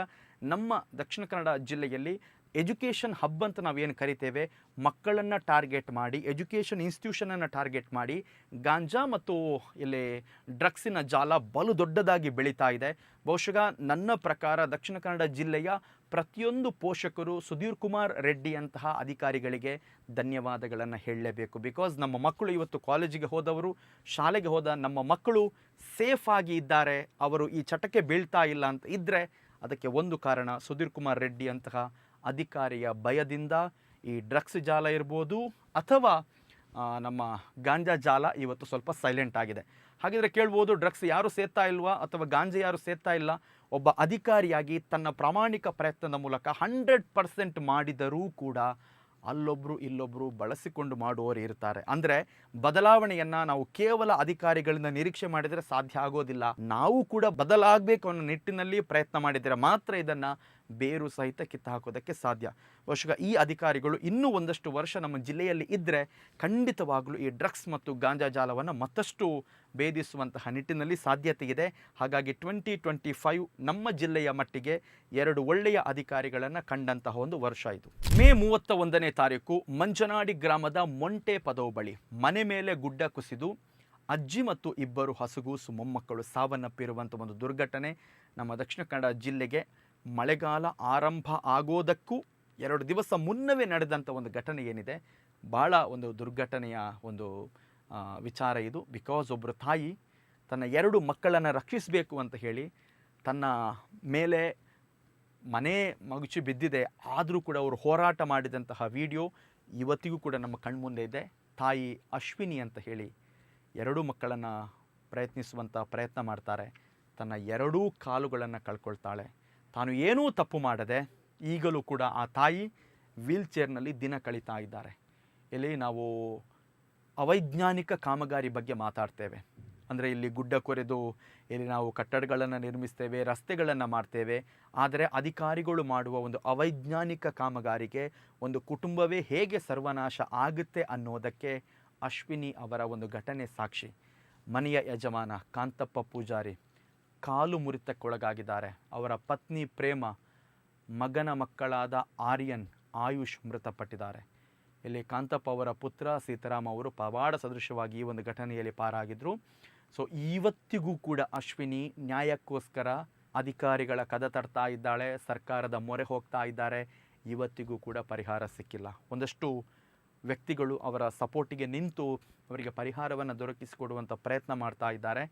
ನಮ್ಮ ದಕ್ಷಿಣ ಕನ್ನಡ ಜಿಲ್ಲೆಯಲ್ಲಿ ಎಜುಕೇಷನ್ ಹಬ್ ಅಂತ ನಾವೇನು ಕರಿತೇವೆ, ಮಕ್ಕಳನ್ನು ಟಾರ್ಗೆಟ್ ಮಾಡಿ, ಎಜುಕೇಷನ್ ಇನ್ಸ್ಟಿಟ್ಯೂಷನನ್ನು ಟಾರ್ಗೆಟ್ ಮಾಡಿ ಗಾಂಜಾ ಮತ್ತು ಇಲ್ಲಿ ಡ್ರಗ್ಸಿನ ಜಾಲ ಬಲು ದೊಡ್ಡದಾಗಿ ಬೆಳೀತಾ ಇದೆ. ಬಹುಶಃ ನನ್ನ ಪ್ರಕಾರ ದಕ್ಷಿಣ ಕನ್ನಡ ಜಿಲ್ಲೆಯ ಪ್ರತಿಯೊಂದು ಪೋಷಕರು ಸುಧೀರ್ ಕುಮಾರ್ ರೆಡ್ಡಿ ಅಂತಹ ಅಧಿಕಾರಿಗಳಿಗೆ ಧನ್ಯವಾದಗಳನ್ನು ಹೇಳಲೇಬೇಕು. ಬಿಕಾಸ್ ನಮ್ಮ ಮಕ್ಕಳು ಇವತ್ತು ಕಾಲೇಜಿಗೆ ಹೋದವರು, ಶಾಲೆಗೆ ಹೋದ ನಮ್ಮ ಮಕ್ಕಳು ಸೇಫ್ ಆಗಿ ಇದ್ದಾರೆ, ಅವರು ಈ ಚಟಕ್ಕೆ ಬೀಳ್ತಾ ಇಲ್ಲ ಅಂತ ಇದ್ದರೆ ಅದಕ್ಕೆ ಒಂದು ಕಾರಣ ಸುಧೀರ್ ಕುಮಾರ್ ರೆಡ್ಡಿ ಅಂತಹ ಅಧಿಕಾರಿಯ ಭಯದಿಂದ ಈ ಡ್ರಗ್ಸ್ ಜಾಲ ಇರ್ಬೋದು ಅಥವಾ ನಮ್ಮ ಗಾಂಜಾ ಜಾಲ ಇವತ್ತು ಸ್ವಲ್ಪ ಸೈಲೆಂಟ್ ಆಗಿದೆ. ಹಾಗಿದ್ರೆ ಕೇಳ್ಬೋದು, ಡ್ರಗ್ಸ್ ಯಾರು ಸೇರ್ತಾ ಇಲ್ವಾ ಅಥವಾ ಗಾಂಜಾ ಯಾರು ಸೇರ್ತಾ ಇಲ್ಲ? ಒಬ್ಬ ಅಧಿಕಾರಿಯಾಗಿ ತನ್ನ ಪ್ರಾಮಾಣಿಕ ಪ್ರಯತ್ನದ ಮೂಲಕ 100% ಮಾಡಿದರೂ ಕೂಡ ಅಲ್ಲೊಬ್ಬರು ಇಲ್ಲೊಬ್ಬರು ಬಳಸಿಕೊಂಡು ಮಾಡುವವರು ಇರ್ತಾರೆ. ಅಂದರೆ ಬದಲಾವಣೆಯನ್ನು ನಾವು ಕೇವಲ ಅಧಿಕಾರಿಗಳಿಂದ ನಿರೀಕ್ಷೆ ಮಾಡಿದರೆ ಸಾಧ್ಯ ಆಗೋದಿಲ್ಲ. ನಾವು ಕೂಡ ಬದಲಾಗಬೇಕು ಅನ್ನೋ ನಿಟ್ಟಿನಲ್ಲಿ ಪ್ರಯತ್ನ ಮಾಡಿದರೆ ಮಾತ್ರ ಇದನ್ನು ಬೇರು ಸಹಿತ ಕಿತ್ತು ಹಾಕೋದಕ್ಕೆ ಸಾಧ್ಯ. ಬಹುಶಃ ಈ ಅಧಿಕಾರಿಗಳು ಇನ್ನೂ ಒಂದಷ್ಟು ವರ್ಷ ನಮ್ಮ ಜಿಲ್ಲೆಯಲ್ಲಿ ಇದ್ದರೆ ಖಂಡಿತವಾಗಲೂ ಈ ಡ್ರಗ್ಸ್ ಮತ್ತು ಗಾಂಜಾ ಜಾಲವನ್ನು ಮತ್ತಷ್ಟು ಭೇದಿಸುವಂತಹ ನಿಟ್ಟಿನಲ್ಲಿ ಸಾಧ್ಯತೆ ಇದೆ. ಹಾಗಾಗಿ 2025 ನಮ್ಮ ಜಿಲ್ಲೆಯ ಮಟ್ಟಿಗೆ 2 ಒಳ್ಳೆಯ ಅಧಿಕಾರಿಗಳನ್ನು ಕಂಡಂತಹ ಒಂದು ವರ್ಷ ಇದು. ಮೇ 31ನೇ ತಾರೀಕು ಮಂಜನಾಡಿ ಗ್ರಾಮದ ಮೊಂಟೆ ಪದವು ಬಳಿ ಮನೆ ಮೇಲೆ ಗುಡ್ಡ ಕುಸಿದು ಅಜ್ಜಿ ಮತ್ತು 2 ಹಸುಗೂಸು ಮೊಮ್ಮಕ್ಕಳು ಸಾವನ್ನಪ್ಪಿರುವಂಥ ಒಂದು ದುರ್ಘಟನೆ ನಮ್ಮ ದಕ್ಷಿಣ ಕನ್ನಡ ಜಿಲ್ಲೆಗೆ ಮಳೆಗಾಲ ಆರಂಭ ಆಗೋದಕ್ಕೂ 2 ದಿವಸ ಮುನ್ನವೇ ನಡೆದಂಥ ಒಂದು ಘಟನೆ ಏನಿದೆ, ಭಾಳ ಒಂದು ದುರ್ಘಟನೆಯ ಒಂದು ವಿಚಾರ ಇದು. ಬಿಕಾಸ್ ಒಬ್ಬರು ತಾಯಿ ತನ್ನ 2 ಮಕ್ಕಳನ್ನು ರಕ್ಷಿಸಬೇಕು ಅಂತ ಹೇಳಿ ತನ್ನ ಮೇಲೆ ಮನೆ ಮಗುಚಿ ಬಿದ್ದಿದೆ, ಆದರೂ ಕೂಡ ಅವರು ಹೋರಾಟ ಮಾಡಿದಂತಹ ವಿಡಿಯೋ ಇವತ್ತಿಗೂ ಕೂಡ ನಮ್ಮ ಕಣ್ಮುಂದೆ ಇದೆ. ತಾಯಿ ಅಶ್ವಿನಿ ಅಂತ ಹೇಳಿ 2 ಮಕ್ಕಳನ್ನು ಪ್ರಯತ್ನ ಮಾಡ್ತಾರೆ, ತನ್ನ 2 ಕಾಲುಗಳನ್ನು ಕಳ್ಕೊಳ್ತಾಳೆ. ತಾನು ಏನೂ ತಪ್ಪು ಮಾಡದೆ ಈಗಲೂ ಕೂಡ ಆ ತಾಯಿ ವೀಲ್ ಚೇರ್ನಲ್ಲಿ ದಿನ ಕಳೀತಾ ಇದ್ದಾರೆ. ಇಲ್ಲಿ ನಾವು ಅವೈಜ್ಞಾನಿಕ ಕಾಮಗಾರಿ ಬಗ್ಗೆ ಮಾತಾಡ್ತೇವೆ. ಅಂದರೆ ಇಲ್ಲಿ ಗುಡ್ಡ ಕೊರೆದು ಇಲ್ಲಿ ನಾವು ಕಟ್ಟಡಗಳನ್ನು ನಿರ್ಮಿಸ್ತೇವೆ, ರಸ್ತೆಗಳನ್ನು ಮಾಡ್ತೇವೆ. ಆದರೆ ಅಧಿಕಾರಿಗಳು ಮಾಡುವ ಒಂದು ಅವೈಜ್ಞಾನಿಕ ಕಾಮಗಾರಿಗೆ ಒಂದು ಕುಟುಂಬವೇ ಹೇಗೆ ಸರ್ವನಾಶ ಆಗುತ್ತೆ ಅನ್ನೋದಕ್ಕೆ ಅಶ್ವಿನಿ ಅವರ ಒಂದು ಘಟನೆ ಸಾಕ್ಷಿ. ಮನೆಯ ಯಜಮಾನ ಕಾಂತಪ್ಪ ಪೂಜಾರಿ ಕಾಲು ಮುರಿತಕ್ಕೊಳಗಾಗಿದ್ದಾರೆ. ಅವರ ಪತ್ನಿ ಪ್ರೇಮ, ಮಗನ ಮಕ್ಕಳಾದ ಆರ್ಯನ್, ಆಯುಷ್ ಮೃತಪಟ್ಟಿದ್ದಾರೆ. ಇಲ್ಲಿ ಕಾಂತಪ್ಪ ಅವರ ಪುತ್ರ ಸೀತಾರಾಮ್ ಅವರು ಪವಾಡ ಸದೃಶವಾಗಿ ಈ ಒಂದು ಘಟನೆಯಲ್ಲಿ ಪಾರಾಗಿದ್ದರು. ಸೊ ಇವತ್ತಿಗೂ ಕೂಡ ಅಶ್ವಿನಿ ನ್ಯಾಯಕ್ಕೋಸ್ಕರ ಅಧಿಕಾರಿಗಳ ಕದ ತಡ್ತಾ ಇದ್ದಾಳೆ, ಸರ್ಕಾರದ ಮೊರೆ ಹೋಗ್ತಾ ಇದ್ದಾರೆ. ಇವತ್ತಿಗೂ ಕೂಡ ಪರಿಹಾರ ಸಿಕ್ಕಿಲ್ಲ. ಒಂದಷ್ಟು ವ್ಯಕ್ತಿಗಳು ಅವರ ಸಪೋರ್ಟಿಗೆ ನಿಂತು ಅವರಿಗೆ ಪರಿಹಾರವನ್ನು ದೊರಕಿಸಿಕೊಡುವಂಥ ಪ್ರಯತ್ನ ಮಾಡ್ತಾ ಇದ್ದಾರೆ.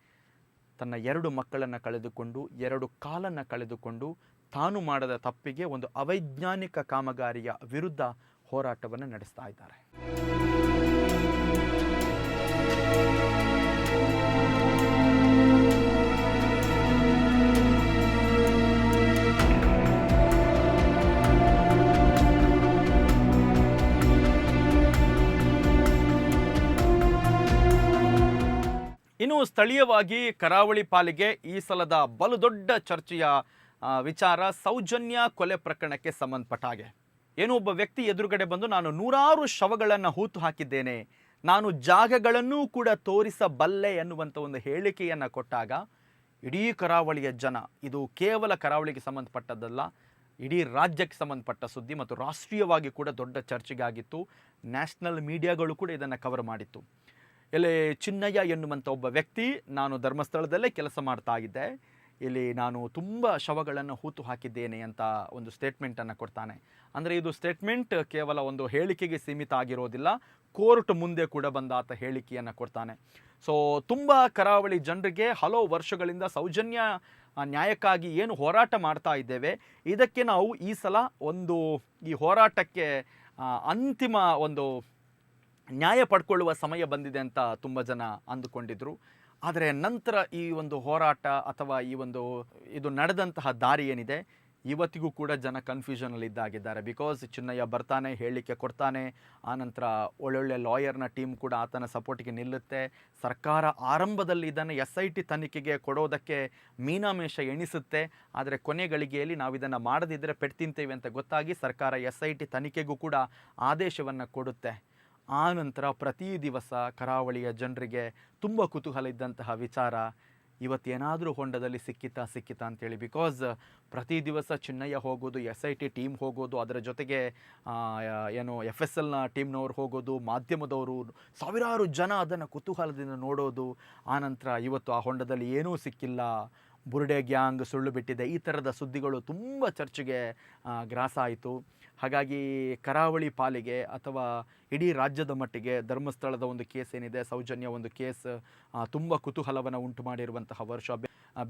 ತನ್ನ 2 ಮಕ್ಕಳನ್ನು ಕಳೆದುಕೊಂಡು 2 ಕಾಲನ್ನು ಕಳೆದುಕೊಂಡು ತಾನು ಮಾಡದ ತಪ್ಪಿಗೆ ಒಂದು ಅವೈಜ್ಞಾನಿಕ ಕಾಮಗಾರಿಯ ವಿರುದ್ಧ ಹೋರಾಟವನ್ನು ನಡೆಸ್ತಾ ಇದ್ದಾರೆ. ಇನ್ನು ಸ್ಥಳೀಯವಾಗಿ ಕರಾವಳಿ ಪಾಲಿಗೆ ಈ ಸಲದ ಬಲು ದೊಡ್ಡ ಚರ್ಚೆಯ ವಿಚಾರ ಸೌಜನ್ಯ ಕೊಲೆ ಪ್ರಕರಣಕ್ಕೆ ಸಂಬಂಧಪಟ್ಟ ಹಾಗೆ ಏನೋ ಒಬ್ಬ ವ್ಯಕ್ತಿ ಎದುರುಗಡೆ ಬಂದು ನಾನು ನೂರಾರು ಶವಗಳನ್ನು ಹೂತು ಹಾಕಿದ್ದೇನೆ, ನಾನು ಜಾಗಗಳನ್ನೂ ಕೂಡ ತೋರಿಸಬಲ್ಲೆ ಎನ್ನುವಂಥ ಒಂದು ಹೇಳಿಕೆಯನ್ನು ಕೊಟ್ಟಾಗ ಇಡೀ ಕರಾವಳಿಯ ಜನ, ಇದು ಕೇವಲ ಕರಾವಳಿಗೆ ಸಂಬಂಧಪಟ್ಟದ್ದಲ್ಲ, ಇಡೀ ರಾಜ್ಯಕ್ಕೆ ಸಂಬಂಧಪಟ್ಟ ಸುದ್ದಿ ಮತ್ತು ರಾಷ್ಟ್ರೀಯವಾಗಿ ಕೂಡ ದೊಡ್ಡ ಚರ್ಚೆಗಾಗಿತ್ತು. ನ್ಯಾಷನಲ್ ಮೀಡಿಯಾಗಳು ಕೂಡ ಇದನ್ನು ಕವರ್ ಮಾಡಿತ್ತು. ಇಲ್ಲಿ ಚಿನ್ನಯ್ಯ ಎನ್ನುವಂಥ ಒಬ್ಬ ವ್ಯಕ್ತಿ, ನಾನು ಧರ್ಮಸ್ಥಳದಲ್ಲೇ ಕೆಲಸ ಮಾಡ್ತಾ ಇದ್ದೆ, ಇಲ್ಲಿ ನಾನು ತುಂಬ ಶವಗಳನ್ನು ಹೂತು ಹಾಕಿದ್ದೇನೆ ಅಂತ ಒಂದು ಸ್ಟೇಟ್ಮೆಂಟನ್ನು ಕೊಡ್ತಾನೆ. ಅಂದರೆ ಇದು ಸ್ಟೇಟ್ಮೆಂಟ್ ಕೇವಲ ಒಂದು ಹೇಳಿಕೆಗೆ ಸೀಮಿತ ಆಗಿರೋದಿಲ್ಲ, ಕೋರ್ಟ್ ಮುಂದೆ ಕೂಡ ಬಂದ ಆತ ಹೇಳಿಕೆಯನ್ನು ಕೊಡ್ತಾನೆ. ಸೊ ತುಂಬ ಕರಾವಳಿ ಜನರಿಗೆ ಹಲವು ವರ್ಷಗಳಿಂದ ಸೌಜನ್ಯ ನ್ಯಾಯಕ್ಕಾಗಿ ಏನು ಹೋರಾಟ ಮಾಡ್ತಾ ಇದ್ದೇವೆ, ಇದಕ್ಕೆ ನಾವು ಈ ಸಲ ಈ ಹೋರಾಟಕ್ಕೆ ಅಂತಿಮ ಒಂದು ನ್ಯಾಯ ಪಡ್ಕೊಳ್ಳುವ ಸಮಯ ಬಂದಿದೆ ಅಂತ ತುಂಬ ಜನ ಅಂದುಕೊಂಡಿದ್ರು. ಆದರೆ ನಂತರ ಈ ಒಂದು ಹೋರಾಟ ಅಥವಾ ಇದು ನಡೆದಂತಹ ದಾರಿ ಏನಿದೆ, ಇವತ್ತಿಗೂ ಕೂಡ ಜನ ಕನ್ಫ್ಯೂಷನಲ್ಲಿ ಇದ್ದಾಗಿದ್ದಾರೆ. ಬಿಕಾಸ್ ಚಿನ್ನಯ್ಯ ಬರ್ತಾನೆ, ಹೇಳಿಕೆ ಕೊಡ್ತಾನೆ, ಆನಂತರ ಒಳ್ಳೊಳ್ಳೆ ಲಾಯರ್ನ ಟೀಮ್ ಕೂಡ ಆತನ ಸಪೋರ್ಟಿಗೆ ನಿಲ್ಲುತ್ತೆ. ಸರ್ಕಾರ ಆರಂಭದಲ್ಲಿ ಇದನ್ನು SIT ತನಿಖೆಗೆ ಕೊಡೋದಕ್ಕೆ ಮೀನಾಮೇಷ ಎಣಿಸುತ್ತೆ. ಆದರೆ ಕೊನೆ ಗಳಿಗೆಯಲ್ಲಿ ನಾವು ಇದನ್ನು ಮಾಡದಿದ್ದರೆ ಪೆಟ್ಟು ತಿಂತೇವೆ ಅಂತ ಗೊತ್ತಾಗಿ ಸರ್ಕಾರ SIT ತನಿಖೆಗೂ ಕೂಡ ಆದೇಶವನ್ನು ಕೊಡುತ್ತೆ. ಆನಂತರ ಪ್ರತಿ ದಿವಸ ಕರಾವಳಿಯ ಜನರಿಗೆ ತುಂಬ ಕುತೂಹಲ ಇದ್ದಂತಹ ವಿಚಾರ, ಇವತ್ತೇನಾದರೂ ಹೊಂಡದಲ್ಲಿ ಸಿಕ್ಕಿತಾ ಅಂತೇಳಿ. ಬಿಕಾಸ್ ಪ್ರತಿ ದಿವಸ ಚಿನ್ನಯ್ಯ ಹೋಗೋದು, SIT ಟೀಮ್ ಹೋಗೋದು, ಅದರ ಜೊತೆಗೆ FSLನ ಟೀಮ್ನವ್ರು ಹೋಗೋದು, ಮಾಧ್ಯಮದವರು ಸಾವಿರಾರು ಜನ ಅದನ್ನು ಕುತೂಹಲದಿಂದ ನೋಡೋದು. ಆನಂತರ ಇವತ್ತು ಆ ಹೊಂಡದಲ್ಲಿ ಏನೂ ಸಿಕ್ಕಿಲ್ಲ, ಬುರುಡೆ ಗ್ಯಾಂಗ್ ಸುಳ್ಳು ಬಿಟ್ಟಿದೆ, ಈ ಥರದ ಸುದ್ದಿಗಳು ತುಂಬ ಚರ್ಚೆಗೆ ಗ್ರಾಸ ಆಯಿತು. ಹಾಗಾಗಿ ಕರಾವಳಿ ಪಾಲಿಗೆ ಅಥವಾ ಇಡೀ ರಾಜ್ಯದ ಮಟ್ಟಿಗೆ ಧರ್ಮಸ್ಥಳದ ಒಂದು ಕೇಸ್ ಏನಿದೆ, ಸೌಜನ್ಯ ಒಂದು ಕೇಸ್ ತುಂಬ ಕುತೂಹಲವನ್ನು ಉಂಟು ಮಾಡಿರುವಂತಹ ವರ್ಷ.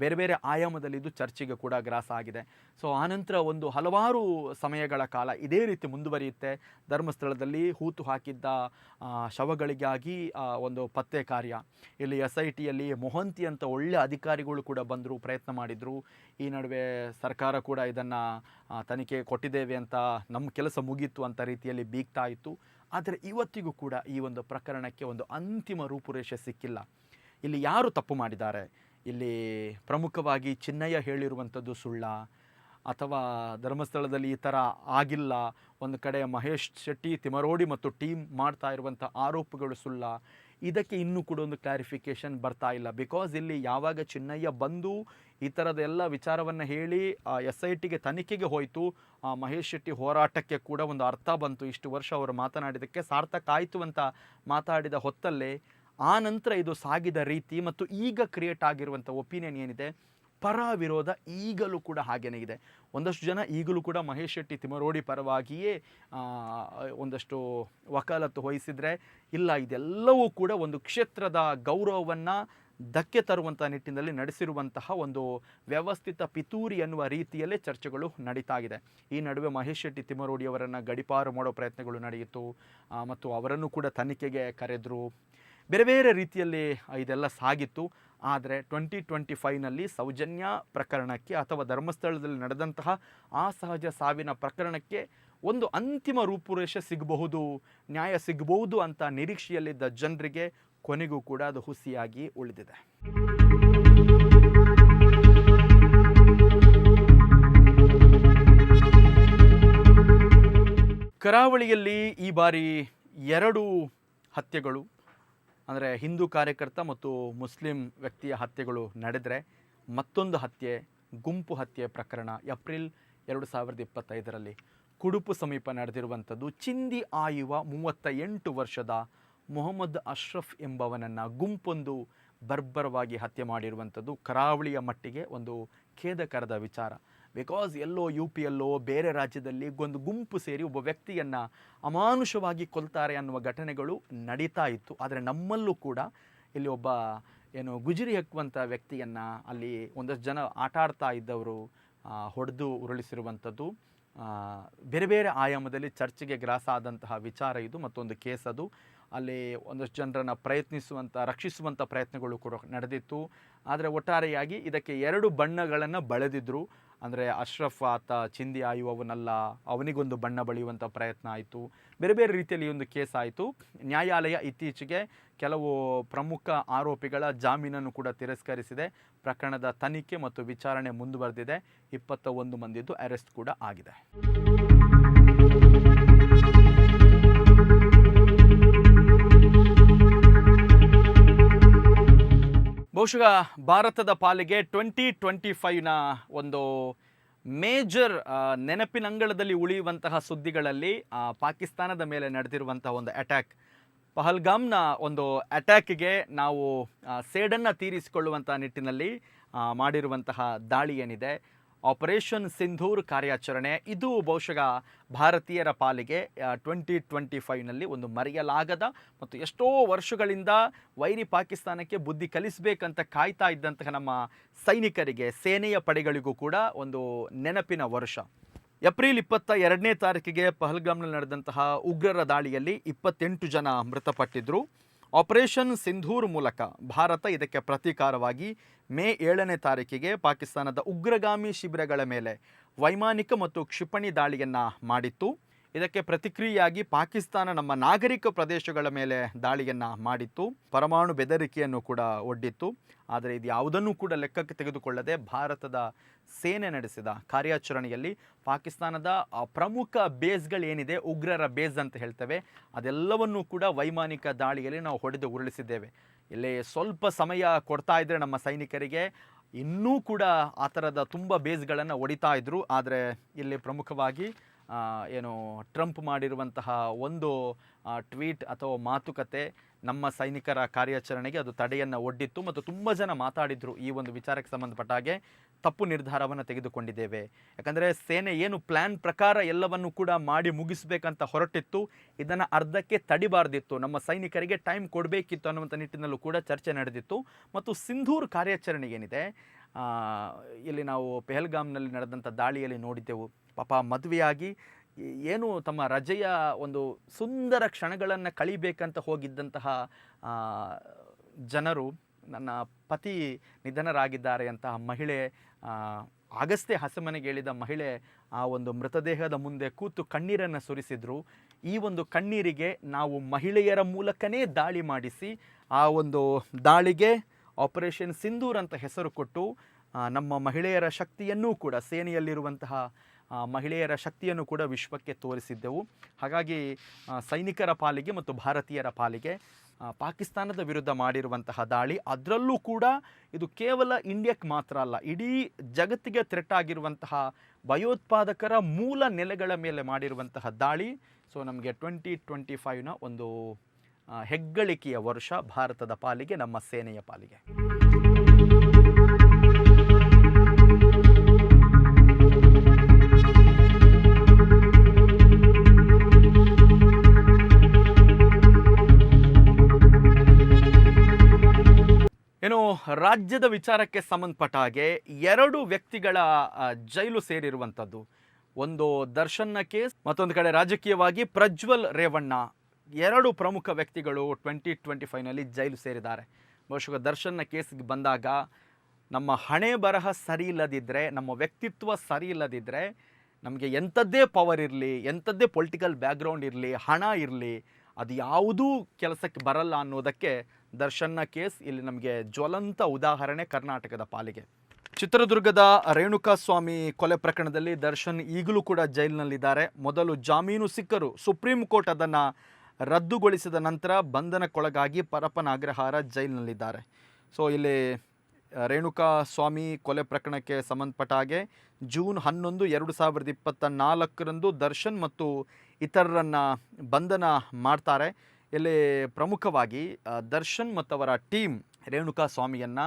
ಬೇರೆ ಬೇರೆ ಆಯಾಮದಲ್ಲಿ ಇದು ಚರ್ಚೆಗೆ ಕೂಡ ಗ್ರಾಸ ಆಗಿದೆ. ಸೊ ಆನಂತರ ಹಲವಾರು ಸಮಯಗಳ ಕಾಲ ಇದೇ ರೀತಿ ಮುಂದುವರಿಯುತ್ತೆ. ಧರ್ಮಸ್ಥಳದಲ್ಲಿ ಹೂತು ಹಾಕಿದ್ದ ಶವಗಳಿಗಾಗಿ ಒಂದು ಪತ್ತೆ ಕಾರ್ಯ, ಇಲ್ಲಿ SITಯಲ್ಲಿ ಮೊಹಂತಿ ಅಂತ ಒಳ್ಳೆ ಅಧಿಕಾರಿಗಳು ಕೂಡ ಬಂದರು, ಪ್ರಯತ್ನ ಮಾಡಿದರು. ಈ ನಡುವೆ ಸರ್ಕಾರ ಕೂಡ ಇದನ್ನು ತನಿಖೆ ಕೊಟ್ಟಿದ್ದೇವೆ ಅಂತ, ನಮ್ಮ ಕೆಲಸ ಮುಗೀತು ಅಂತ ರೀತಿಯಲ್ಲಿ ಬೀಗ್ತಾ ಇತ್ತು. ಆದರೆ ಇವತ್ತಿಗೂ ಕೂಡ ಈ ಒಂದು ಪ್ರಕರಣಕ್ಕೆ ಒಂದು ಅಂತಿಮ ರೂಪುರೇಷೆ ಸಿಕ್ಕಿಲ್ಲ. ಇಲ್ಲಿ ಯಾರು ತಪ್ಪು ಮಾಡಿದ್ದಾರೆ, ಇಲ್ಲಿ ಪ್ರಮುಖವಾಗಿ ಚಿನ್ನಯ್ಯ ಹೇಳಿರುವಂಥದ್ದು ಸುಳ್ಳ, ಅಥವಾ ಧರ್ಮಸ್ಥಳದಲ್ಲಿ ಈ ಥರ ಆಗಿಲ್ಲ, ಒಂದು ಕಡೆ ಮಹೇಶ್ ಶೆಟ್ಟಿ, ತಿಮರೋಡಿ ಮತ್ತು ಟೀಮ್ ಮಾಡ್ತಾ ಇರುವಂಥ ಆರೋಪಗಳು ಸುಳ್ಳ, ಇದಕ್ಕೆ ಇನ್ನೂ ಕೂಡ ಒಂದು ಕ್ಲಾರಿಫಿಕೇಷನ್ ಬರ್ತಾ ಇಲ್ಲ. ಬಿಕಾಸ್ ಇಲ್ಲಿ ಯಾವಾಗ ಚಿನ್ನಯ್ಯ ಬಂದು ಈ ಥರದ್ದೆಲ್ಲ ವಿಚಾರವನ್ನು ಹೇಳಿ SITಗೆ ತನಿಖೆಗೆ ಹೋಯಿತು, ಮಹೇಶ್ ಶೆಟ್ಟಿ ಹೋರಾಟಕ್ಕೆ ಕೂಡ ಒಂದು ಅರ್ಥ ಬಂತು, ಇಷ್ಟು ವರ್ಷ ಅವರು ಮಾತನಾಡಿದ್ದಕ್ಕೆ ಸಾರ್ಥಕ ಆಯಿತು ಅಂತ ಮಾತಾಡಿದ ಹೊತ್ತಲ್ಲೇ ಆ ನಂತರ ಇದು ಸಾಗಿದ ರೀತಿ ಮತ್ತು ಈಗ ಕ್ರಿಯೇಟ್ ಆಗಿರುವಂಥ ಒಪಿನಿಯನ್ ಏನಿದೆ, ಪರ ವಿರೋಧ ಈಗಲೂ ಕೂಡ ಹಾಗೇನೇ ಇದೆ. ಒಂದಷ್ಟು ಜನ ಈಗಲೂ ಕೂಡ ಮಹೇಶ್ ಶೆಟ್ಟಿ ತಿಮರೋಡಿ ಪರವಾಗಿಯೇ ಒಂದಷ್ಟು ವಕಾಲತ್ತು ವಹಿಸಿದರೆ, ಇಲ್ಲ ಇದೆಲ್ಲವೂ ಕೂಡ ಒಂದು ಕ್ಷೇತ್ರದ ಗೌರವವನ್ನು ಧಕ್ಕೆ ತರುವಂಥ ನಿಟ್ಟಿನಲ್ಲಿ ನಡೆಸಿರುವಂತಹ ಒಂದು ವ್ಯವಸ್ಥಿತ ಪಿತೂರಿ ಎನ್ನುವ ರೀತಿಯಲ್ಲೇ ಚರ್ಚೆಗಳು ನಡೀತಾ ಇದೆ. ಈ ನಡುವೆ ಮಹೇಶ್ ಶೆಟ್ಟಿ ತಿಮರೋಡಿಯವರನ್ನು ಗಡಿಪಾರು ಮಾಡೋ ಪ್ರಯತ್ನಗಳು ನಡೆಯಿತು ಮತ್ತು ಅವರನ್ನು ಕೂಡ ತನಿಖೆಗೆ ಕರೆದರು. ಬೇರೆ ಬೇರೆ ರೀತಿಯಲ್ಲಿ ಇದೆಲ್ಲ ಸಾಗಿತ್ತು. ಆದರೆ 2025ನಲ್ಲಿ ಸೌಜನ್ಯ ಪ್ರಕರಣಕ್ಕೆ ಅಥವಾ ಧರ್ಮಸ್ಥಳದಲ್ಲಿ ನಡೆದಂತಹ ಅಸಹಜ ಸಾವಿನ ಪ್ರಕರಣಕ್ಕೆ ಒಂದು ಅಂತಿಮ ರೂಪುರೇಷೆ ಸಿಗಬಹುದು, ನ್ಯಾಯ ಸಿಗಬಹುದು ಅಂತ ನಿರೀಕ್ಷೆಯಲ್ಲಿದ್ದ ಜನರಿಗೆ ಕೊನೆಗೂ ಕೂಡ ಅದು ಹುಸಿಯಾಗಿ ಉಳಿದಿದೆ. ಕರಾವಳಿಯಲ್ಲಿ ಈ ಬಾರಿ 2 ಹತ್ಯೆಗಳು, ಅಂದರೆ ಹಿಂದೂ ಕಾರ್ಯಕರ್ತ ಮತ್ತು ಮುಸ್ಲಿಂ ವ್ಯಕ್ತಿಯ ಹತ್ಯೆಗಳು ನಡೆದರೆ, ಮತ್ತೊಂದು ಹತ್ಯೆ, ಗುಂಪು ಹತ್ಯೆ ಪ್ರಕರಣ ಏಪ್ರಿಲ್ 2025ರಲ್ಲಿ ಕುಡುಪು ಸಮೀಪ ನಡೆದಿರುವಂಥದ್ದು. ಚಿಂದಿ ಆಯುವ 38 ವರ್ಷದ ಮೊಹಮ್ಮದ್ ಅಶ್ರಫ್ ಎಂಬವನನ್ನು ಗುಂಪೊಂದು ಬರ್ಬರವಾಗಿ ಹತ್ಯೆ ಮಾಡಿರುವಂಥದ್ದು ಕರಾವಳಿಯ ಮಟ್ಟಿಗೆ ಒಂದು ಖೇದಕರದ ವಿಚಾರ. ಬಿಕಾಸ್ ಎಲ್ಲೋ UPಯಲ್ಲೋ ಬೇರೆ ರಾಜ್ಯದಲ್ಲಿ ಒಂದು ಗುಂಪು ಸೇರಿ ಒಬ್ಬ ವ್ಯಕ್ತಿಯನ್ನು ಅಮಾನುಷವಾಗಿ ಕೊಲ್ತಾರೆ ಅನ್ನುವ ಘಟನೆಗಳು ನಡೀತಾ ಇತ್ತು. ಆದರೆ ನಮ್ಮಲ್ಲೂ ಕೂಡ ಇಲ್ಲಿ ಒಬ್ಬ ಗುಜರಿ ಹಾಕುವಂಥ ವ್ಯಕ್ತಿಯನ್ನು ಅಲ್ಲಿ ಒಂದಷ್ಟು ಜನ ಆಟ ಆಡ್ತಾ ಇದ್ದವರು ಹೊಡೆದು ಉರುಳಿಸಿರುವಂಥದ್ದು ಬೇರೆ ಬೇರೆ ಆಯಾಮದಲ್ಲಿ ಚರ್ಚೆಗೆ ಗ್ರಾಸ ಆದಂತಹ ವಿಚಾರ ಇದು. ಮತ್ತೊಂದು ಕೇಸ್ ಅದು. ಅಲ್ಲಿ ಒಂದಷ್ಟು ಜನರನ್ನು ರಕ್ಷಿಸುವಂಥ ಪ್ರಯತ್ನಗಳು ಕೂಡ ನಡೆದಿತ್ತು. ಆದರೆ ಒಟ್ಟಾರೆಯಾಗಿ ಇದಕ್ಕೆ 2 ಬಣ್ಣಗಳನ್ನು ಬಳೆದಿದ್ದರು. ಅಂದರೆ ಅಶ್ರಫ್ ಆತ ಚಿಂದಿ ಆಯುವವನಲ್ಲ, ಅವನಿಗೊಂದು ಬಣ್ಣ ಬಳಿಯುವಂಥ ಪ್ರಯತ್ನ ಆಯಿತು. ಬೇರೆ ಬೇರೆ ರೀತಿಯಲ್ಲಿ ಒಂದು ಕೇಸ್ ಆಯಿತು. ನ್ಯಾಯಾಲಯ ಇತ್ತೀಚೆಗೆ ಕೆಲವು ಪ್ರಮುಖ ಆರೋಪಿಗಳ ಜಾಮೀನನ್ನು ಕೂಡ ತಿರಸ್ಕರಿಸಿದೆ. ಪ್ರಕರಣದ ತನಿಖೆ ಮತ್ತು ವಿಚಾರಣೆ ಮುಂದುವರೆದಿದೆ. 21 ಮಂದಿದ್ದು ಅರೆಸ್ಟ್ ಕೂಡ ಆಗಿದೆ. ಬಹುಶಃ ಭಾರತದ ಪಾಲಿಗೆ 2025ನ ಒಂದು ಮೇಜರ್ ನೆನಪಿನಂಗಳದಲ್ಲಿ ಉಳಿಯುವಂತಹ ಸುದ್ದಿಗಳಲ್ಲಿ ಪಾಕಿಸ್ತಾನದ ಮೇಲೆ ನಡೆದಿರುವಂತಹ ಒಂದು ಅಟ್ಯಾಕ್, ಪಹಲ್ಗಾಮ್ನ ಒಂದು ಅಟ್ಯಾಕ್ಗೆ ನಾವು ಸೇಡನ್ನು ತೀರಿಸಿಕೊಳ್ಳುವಂಥ ನಿಟ್ಟಿನಲ್ಲಿ ಮಾಡಿರುವಂತಹ ದಾಳಿ ಏನಿದೆ, ಆಪರೇಷನ್ ಸಿಂಧೂರ್ ಕಾರ್ಯಾಚರಣೆ, ಇದು ಬಹುಶಃ ಭಾರತೀಯರ ಪಾಲಿಗೆ 2025ನಲ್ಲಿ ಒಂದು ಮರೆಯಲಾಗದ ಮತ್ತು ಎಷ್ಟೋ ವರ್ಷಗಳಿಂದ ವೈರಿ ಪಾಕಿಸ್ತಾನಕ್ಕೆ ಬುದ್ಧಿ ಕಲಿಸಬೇಕಂತ ಕಾಯ್ತಾ ಇದ್ದಂತಹ ನಮ್ಮ ಸೈನಿಕರಿಗೆ, ಸೇನೆಯ ಪಡೆಗಳಿಗೂ ಕೂಡ ಒಂದು ನೆನಪಿನ ವರ್ಷ. ಏಪ್ರಿಲ್ 22ನೇ ತಾರೀಕಿಗೆ ಪಹಲ್ಗಾಮ್ನಲ್ಲಿ ನಡೆದಂತಹ ಉಗ್ರರ ದಾಳಿಯಲ್ಲಿ 28 ಜನ ಮೃತಪಟ್ಟಿದ್ದರು. ಆಪರೇಷನ್ ಸಿಂಧೂರ್ ಮೂಲಕ ಭಾರತ ಇದಕ್ಕೆ ಪ್ರತೀಕಾರವಾಗಿ ಮೇ 7ನೇ ತಾರೀಕಿಗೆ ಪಾಕಿಸ್ತಾನದ ಉಗ್ರಗಾಮಿ ಶಿಬಿರಗಳ ಮೇಲೆ ವೈಮಾನಿಕ ಮತ್ತು ಕ್ಷಿಪಣಿ ದಾಳಿಯನ್ನು ಮಾಡಿತ್ತು. ಇದಕ್ಕೆ ಪ್ರತಿಕ್ರಿಯೆಯಾಗಿ ಪಾಕಿಸ್ತಾನ ನಮ್ಮ ನಾಗರಿಕ ಪ್ರದೇಶಗಳ ಮೇಲೆ ದಾಳಿಯನ್ನು ಮಾಡಿತ್ತು, ಪರಮಾಣು ಬೆದರಿಕೆಯನ್ನು ಕೂಡ ಒಡ್ಡಿತ್ತು. ಆದರೆ ಇದು ಯಾವುದನ್ನು ಕೂಡ ಲೆಕ್ಕಕ್ಕೆ ತೆಗೆದುಕೊಳ್ಳದೆ ಭಾರತದ ಸೇನೆ ನಡೆಸಿದ ಕಾರ್ಯಾಚರಣೆಯಲ್ಲಿ ಪಾಕಿಸ್ತಾನದ ಪ್ರಮುಖ ಬೇಸ್ಗಳೇನಿದೆ, ಉಗ್ರರ ಬೇಸ್ ಅಂತ ಹೇಳ್ತೇವೆ, ಅದೆಲ್ಲವನ್ನೂ ಕೂಡ ವೈಮಾನಿಕ ದಾಳಿಯಲ್ಲಿ ನಾವು ಹೊಡೆದು ಉರುಳಿಸಿದ್ದೇವೆ. ಇಲ್ಲಿ ಸ್ವಲ್ಪ ಸಮಯ ಕೊಡ್ತಾ ಇದ್ದರೆ ನಮ್ಮ ಸೈನಿಕರಿಗೆ ಇನ್ನೂ ಕೂಡ ಆ ಥರದ ತುಂಬ ಬೇಸ್ಗಳನ್ನು ಹೊಡಿತಾ ಇದ್ದರು. ಆದರೆ ಇಲ್ಲಿ ಪ್ರಮುಖವಾಗಿ ಏನು ಟ್ರಂಪ್ ಮಾಡಿರುವಂತಹ ಒಂದು ಟ್ವೀಟ್ ಅಥವಾ ಮಾತುಕತೆ ನಮ್ಮ ಸೈನಿಕರ ಕಾರ್ಯಾಚರಣೆಗೆ ಅದು ತಡೆಯನ್ನು ಒಡ್ಡಿತ್ತು. ಮತ್ತು ತುಂಬ ಜನ ಮಾತಾಡಿದರು ಈ ಒಂದು ವಿಚಾರಕ್ಕೆ ಸಂಬಂಧಪಟ್ಟ ಹಾಗೆ, ತಪ್ಪು ನಿರ್ಧಾರವನ್ನು ತೆಗೆದುಕೊಂಡಿದ್ದೇವೆ. ಯಾಕಂದರೆ ಸೇನೆ ಏನು ಪ್ಲ್ಯಾನ್ ಪ್ರಕಾರ ಎಲ್ಲವನ್ನು ಕೂಡ ಮಾಡಿ ಮುಗಿಸ್ಬೇಕಂತ ಹೊರಟಿತ್ತು, ಇದನ್ನು ಅರ್ಧಕ್ಕೆ ತಡಿಬಾರ್ದಿತ್ತು, ನಮ್ಮ ಸೈನಿಕರಿಗೆ ಟೈಮ್ ಕೊಡಬೇಕಿತ್ತು ಅನ್ನುವಂಥ ನಿಟ್ಟಿನಲ್ಲೂ ಕೂಡ ಚರ್ಚೆ ನಡೆದಿತ್ತು. ಮತ್ತು ಸಿಂಧೂರ್ ಕಾರ್ಯಾಚರಣೆ ಏನಿದೆ, ಇಲ್ಲಿ ನಾವು ಪೆಹಲ್ಗಾಮ್ನಲ್ಲಿ ನಡೆದಂಥ ದಾಳಿಯಲ್ಲಿ ನೋಡಿದ್ದೆವು. ಪಾಪ ಮದುವೆಯಾಗಿ ಏನು ತಮ್ಮ ರಜೆಯ ಒಂದು ಸುಂದರ ಕ್ಷಣಗಳನ್ನು ಕಳಿಬೇಕಂತ ಹೋಗಿದ್ದಂತಹ ಜನರು, ನನ್ನ ಪತಿ ನಿಧನರಾಗಿದ್ದಾರೆ ಅಂತ ಮಹಿಳೆ, ಆಗಷ್ಟೇ ಹಸೆಮನೆಗೆ ಹೇಳಿದ ಮಹಿಳೆ ಆ ಒಂದು ಮೃತದೇಹದ ಮುಂದೆ ಕೂತು ಕಣ್ಣೀರನ್ನು ಸುರಿಸಿದ್ರು. ಈ ಒಂದು ಕಣ್ಣೀರಿಗೆ ನಾವು ಮಹಿಳೆಯರ ಮೂಲಕನೇ ದಾಳಿ ಮಾಡಿಸಿ ಆ ಒಂದು ದಾಳಿಗೆ ಆಪರೇಷನ್ ಸಿಂಧೂರ್ ಅಂತ ಹೆಸರು ಕೊಟ್ಟು ನಮ್ಮ ಮಹಿಳೆಯರ ಶಕ್ತಿಯನ್ನೂ ಕೂಡ, ಸೇನೆಯಲ್ಲಿರುವಂತಹ ಮಹಿಳೆಯರ ಶಕ್ತಿಯನ್ನು ಕೂಡ ವಿಶ್ವಕ್ಕೆ ತೋರಿಸಿದ್ದೆವು. ಹಾಗಾಗಿ ಸೈನಿಕರ ಪಾಲಿಗೆ ಮತ್ತು ಭಾರತೀಯರ ಪಾಲಿಗೆ ಪಾಕಿಸ್ತಾನದ ವಿರುದ್ಧ ಮಾಡಿರುವಂತಹ ದಾಳಿ, ಅದರಲ್ಲೂ ಕೂಡ ಇದು ಕೇವಲ ಇಂಡಿಯಾಕ್ಕೆ ಮಾತ್ರ ಅಲ್ಲ, ಇಡೀ ಜಗತ್ತಿಗೆ ಥ್ರೆಟ್ ಆಗಿರುವಂತಹ ಭಯೋತ್ಪಾದಕರ ಮೂಲ ನೆಲೆಗಳ ಮೇಲೆ ಮಾಡಿರುವಂತಹ ದಾಳಿ. ಸೊ ನಮಗೆ 2025ನ ಒಂದು ಹೆಗ್ಗಳಿಕೆಯ ವರ್ಷ ಭಾರತದ ಪಾಲಿಗೆ, ನಮ್ಮ ಸೇನೆಯ ಪಾಲಿಗೆ. ಏನು ರಾಜ್ಯದ ವಿಚಾರಕ್ಕೆ ಸಂಬಂಧಪಟ್ಟ ಹಾಗೆ 2 ವ್ಯಕ್ತಿಗಳ ಜೈಲು ಸೇರಿರುವಂಥದ್ದು. ಒಂದು ದರ್ಶನ್ನ ಕೇಸ್, ಮತ್ತೊಂದು ಕಡೆ ರಾಜಕೀಯವಾಗಿ ಪ್ರಜ್ವಲ್ ರೇವಣ್ಣ, 2 ಪ್ರಮುಖ ವ್ಯಕ್ತಿಗಳು 2025ನಲ್ಲಿ ಜೈಲು ಸೇರಿದ್ದಾರೆ. ಬಹುಶಃ ದರ್ಶನ್ನ ಕೇಸ್ಗೆ ಬಂದಾಗ ನಮ್ಮ ಹಣೆ ಬರಹ ಸರಿ ಇಲ್ಲದಿದ್ದರೆ, ನಮ್ಮ ವ್ಯಕ್ತಿತ್ವ ಸರಿ ಇಲ್ಲದಿದ್ದರೆ, ನಮಗೆ ಎಂಥದ್ದೇ ಪವರ್ ಇರಲಿ, ಎಂಥದ್ದೇ ಪೊಲಿಟಿಕಲ್ ಬ್ಯಾಕ್ಗ್ರೌಂಡ್ ಇರಲಿ, ಹಣ ಇರಲಿ, ಅದು ಯಾವುದೂ ಕೆಲಸಕ್ಕೆ ಬರಲ್ಲ ಅನ್ನೋದಕ್ಕೆ ದರ್ಶನ್ನ ಕೇಸ್ ಇಲ್ಲಿ ನಮಗೆ ಜ್ವಲಂತ ಉದಾಹರಣೆ ಕರ್ನಾಟಕದ ಪಾಲಿಗೆ. ಚಿತ್ರದುರ್ಗದ ರೇಣುಕಾಸ್ವಾಮಿ ಕೊಲೆ ಪ್ರಕರಣದಲ್ಲಿ ದರ್ಶನ್ ಈಗಲೂ ಕೂಡ ಜೈಲಿನಲ್ಲಿದ್ದಾರೆ. ಮೊದಲು ಜಾಮೀನು ಸಿಕ್ಕರು, ಸುಪ್ರೀಂ ಕೋರ್ಟ್ ಅದನ್ನು ರದ್ದುಗೊಳಿಸಿದ ನಂತರ ಬಂಧನಕ್ಕೊಳಗಾಗಿ ಪರಪ್ಪನ ಅಗ್ರಹಾರ ಜೈಲಿನಲ್ಲಿದ್ದಾರೆ. ಸೊ ಇಲ್ಲಿ ರೇಣುಕಾಸ್ವಾಮಿ ಕೊಲೆ ಪ್ರಕರಣಕ್ಕೆ ಸಂಬಂಧಪಟ್ಟ ಹಾಗೆ ಜೂನ್ 11, 2024ರಂದು ದರ್ಶನ್ ಮತ್ತು ಇತರರನ್ನು ಬಂಧನ ಮಾಡ್ತಾರೆ. ಇಲ್ಲಿ ಪ್ರಮುಖವಾಗಿ ದರ್ಶನ್ ಮತ್ತು ಅವರ ಟೀಮ್ ರೇಣುಕಾಸ್ವಾಮಿಯನ್ನು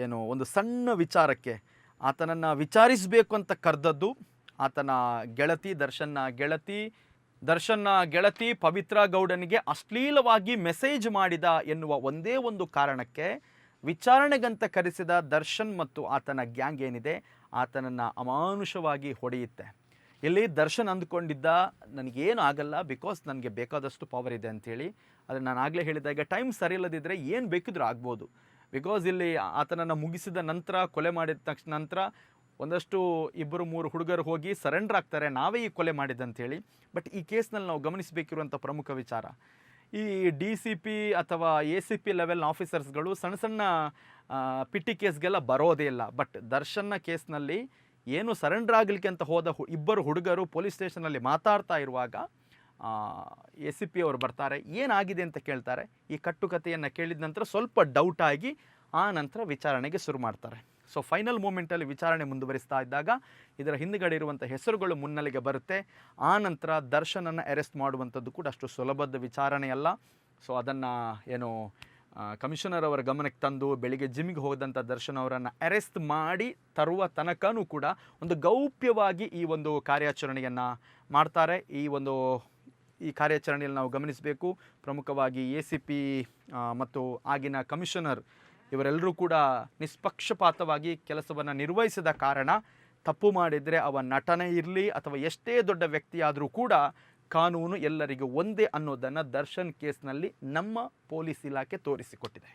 ಏನು ಒಂದು ಸಣ್ಣ ವಿಚಾರಕ್ಕೆ ಆತನನ್ನು ವಿಚಾರಿಸಬೇಕು ಅಂತ ಕರೆದದ್ದು ಆತನ ಗೆಳತಿ, ದರ್ಶನ್ನ ಗೆಳತಿ ಪವಿತ್ರ ಗೌಡನಿಗೆ ಅಶ್ಲೀಲವಾಗಿ ಮೆಸೇಜ್ ಮಾಡಿದ ಎನ್ನುವ ಒಂದೇ ಒಂದು ಕಾರಣಕ್ಕೆ ವಿಚಾರಣೆಗಂತ ಕರೆಸಿದ ದರ್ಶನ್ ಮತ್ತು ಆತನ ಗ್ಯಾಂಗ್ ಏನಿದೆ ಆತನನ್ನು ಅಮಾನುಷವಾಗಿ ಹೊಡೆಯುತ್ತೆ. ಇಲ್ಲಿ ದರ್ಶನ್ ಅಂದುಕೊಂಡಿದ್ದ ನನಗೇನು ಆಗಲ್ಲ, ಬಿಕಾಸ್ ನನಗೆ ಬೇಕಾದಷ್ಟು ಪವರ್ ಇದೆ ಅಂಥೇಳಿ. ಆದರೆ ನಾನು ಆಗಲೇ ಹೇಳಿದಾಗ ಟೈಮ್ ಸರಿ ಇಲ್ಲದಿದ್ದರೆ ಏನು ಬೇಕಿದ್ರೂ ಆಗ್ಬೋದು. ಬಿಕಾಸ್ ಇಲ್ಲಿ ಆತನನ್ನು ಮುಗಿಸಿದ ನಂತರ, ಕೊಲೆ ಮಾಡಿದ ತಕ್ಷಣ ನಂತರ ಒಂದಷ್ಟು 2-3 ಹುಡುಗರು ಹೋಗಿ ಸರೆಂಡರ್ ಆಗ್ತಾರೆ, ನಾವೇ ಈ ಕೊಲೆ ಮಾಡಿದ್ದಂಥೇಳಿ. ಬಟ್ ಈ ಕೇಸ್ನಲ್ಲಿ ನಾವು ಗಮನಿಸಬೇಕಿರುವಂಥ ಪ್ರಮುಖ ವಿಚಾರ, ಈ DCP ಅಥವಾ ACP ಲೆವೆಲ್ ಆಫೀಸರ್ಸ್ಗಳು ಸಣ್ಣ ಸಣ್ಣ ಪಿಟ್ಟಿ ಕೇಸ್ಗೆಲ್ಲ ಬರೋದೇ ಇಲ್ಲ. ಬಟ್ ದರ್ಶನ್ನ ಕೇಸ್ನಲ್ಲಿ ಏನು ಸರೆಂಡರ್ ಆಗಲಿಕ್ಕೆ ಅಂತ ಹೋದ ಇಬ್ಬರು ಹುಡುಗರು ಪೊಲೀಸ್ ಸ್ಟೇಷನಲ್ಲಿ ಮಾತಾಡ್ತಾ ಇರುವಾಗ ACP ಅವರು ಬರ್ತಾರೆ. ಏನಾಗಿದೆ ಅಂತ ಕೇಳ್ತಾರೆ. ಈ ಕಟ್ಟುಕತೆಯನ್ನು ಕೇಳಿದ ನಂತರ ಸ್ವಲ್ಪ ಡೌಟ್ ಆಗಿ ಆ ನಂತರ ವಿಚಾರಣೆಗೆ ಶುರು ಮಾಡ್ತಾರೆ. ಸೊ ಫೈನಲ್ ಮೂಮೆಂಟಲ್ಲಿ ವಿಚಾರಣೆ ಮುಂದುವರಿಸ್ತಾ ಇದ್ದಾಗ ಇದರ ಹಿಂದುಗಡೆ ಇರುವಂಥ ಹೆಸರುಗಳು ಮುನ್ನೆಲೆಗೆ ಬರುತ್ತೆ. ಆ ನಂತರ ದರ್ಶನನ್ನು ಅರೆಸ್ಟ್ ಮಾಡುವಂಥದ್ದು ಕೂಡ ಅಷ್ಟು ಸುಲಭದ ವಿಚಾರಣೆಯಲ್ಲ. ಸೊ ಅದನ್ನು ಏನು ಕಮಿಷನರ್ ಅವರ ಗಮನಕ್ಕೆ ತಂದು ಬೆಳಿಗ್ಗೆ ಜಿಮ್ಗೆ ಹೋದಂಥ ದರ್ಶನ್ ಅವರನ್ನು ಅರೆಸ್ಟ್ ಮಾಡಿ ತರುವ ತನಕನೂ ಕೂಡ ಒಂದು ಗೌಪ್ಯವಾಗಿ ಈ ಒಂದು ಕಾರ್ಯಾಚರಣೆಯನ್ನು ಮಾಡ್ತಾರೆ. ಈ ಕಾರ್ಯಾಚರಣೆಯಲ್ಲಿ ನಾವು ಗಮನಿಸಬೇಕು, ಪ್ರಮುಖವಾಗಿ ACP ಮತ್ತು ಆಗಿನ ಕಮಿಷನರ್ ಇವರೆಲ್ಲರೂ ಕೂಡ ನಿಷ್ಪಕ್ಷಪಾತವಾಗಿ ಕೆಲಸವನ್ನು ನಿರ್ವಹಿಸಿದ ಕಾರಣ ತಪ್ಪು ಮಾಡಿದರೆ ಅವ ನಟನೆ ಇರಲಿ ಅಥವಾ ಎಷ್ಟೇ ದೊಡ್ಡ ವ್ಯಕ್ತಿಯಾದರೂ ಕೂಡ ಕಾನೂನು ಎಲ್ಲರಿಗೂ ಒಂದೇ ಅನ್ನೋದನ್ನು ದರ್ಶನ್ ಕೇಸ್ನಲ್ಲಿ ನಮ್ಮ ಪೊಲೀಸ್ ಇಲಾಖೆ ತೋರಿಸಿಕೊಟ್ಟಿದೆ.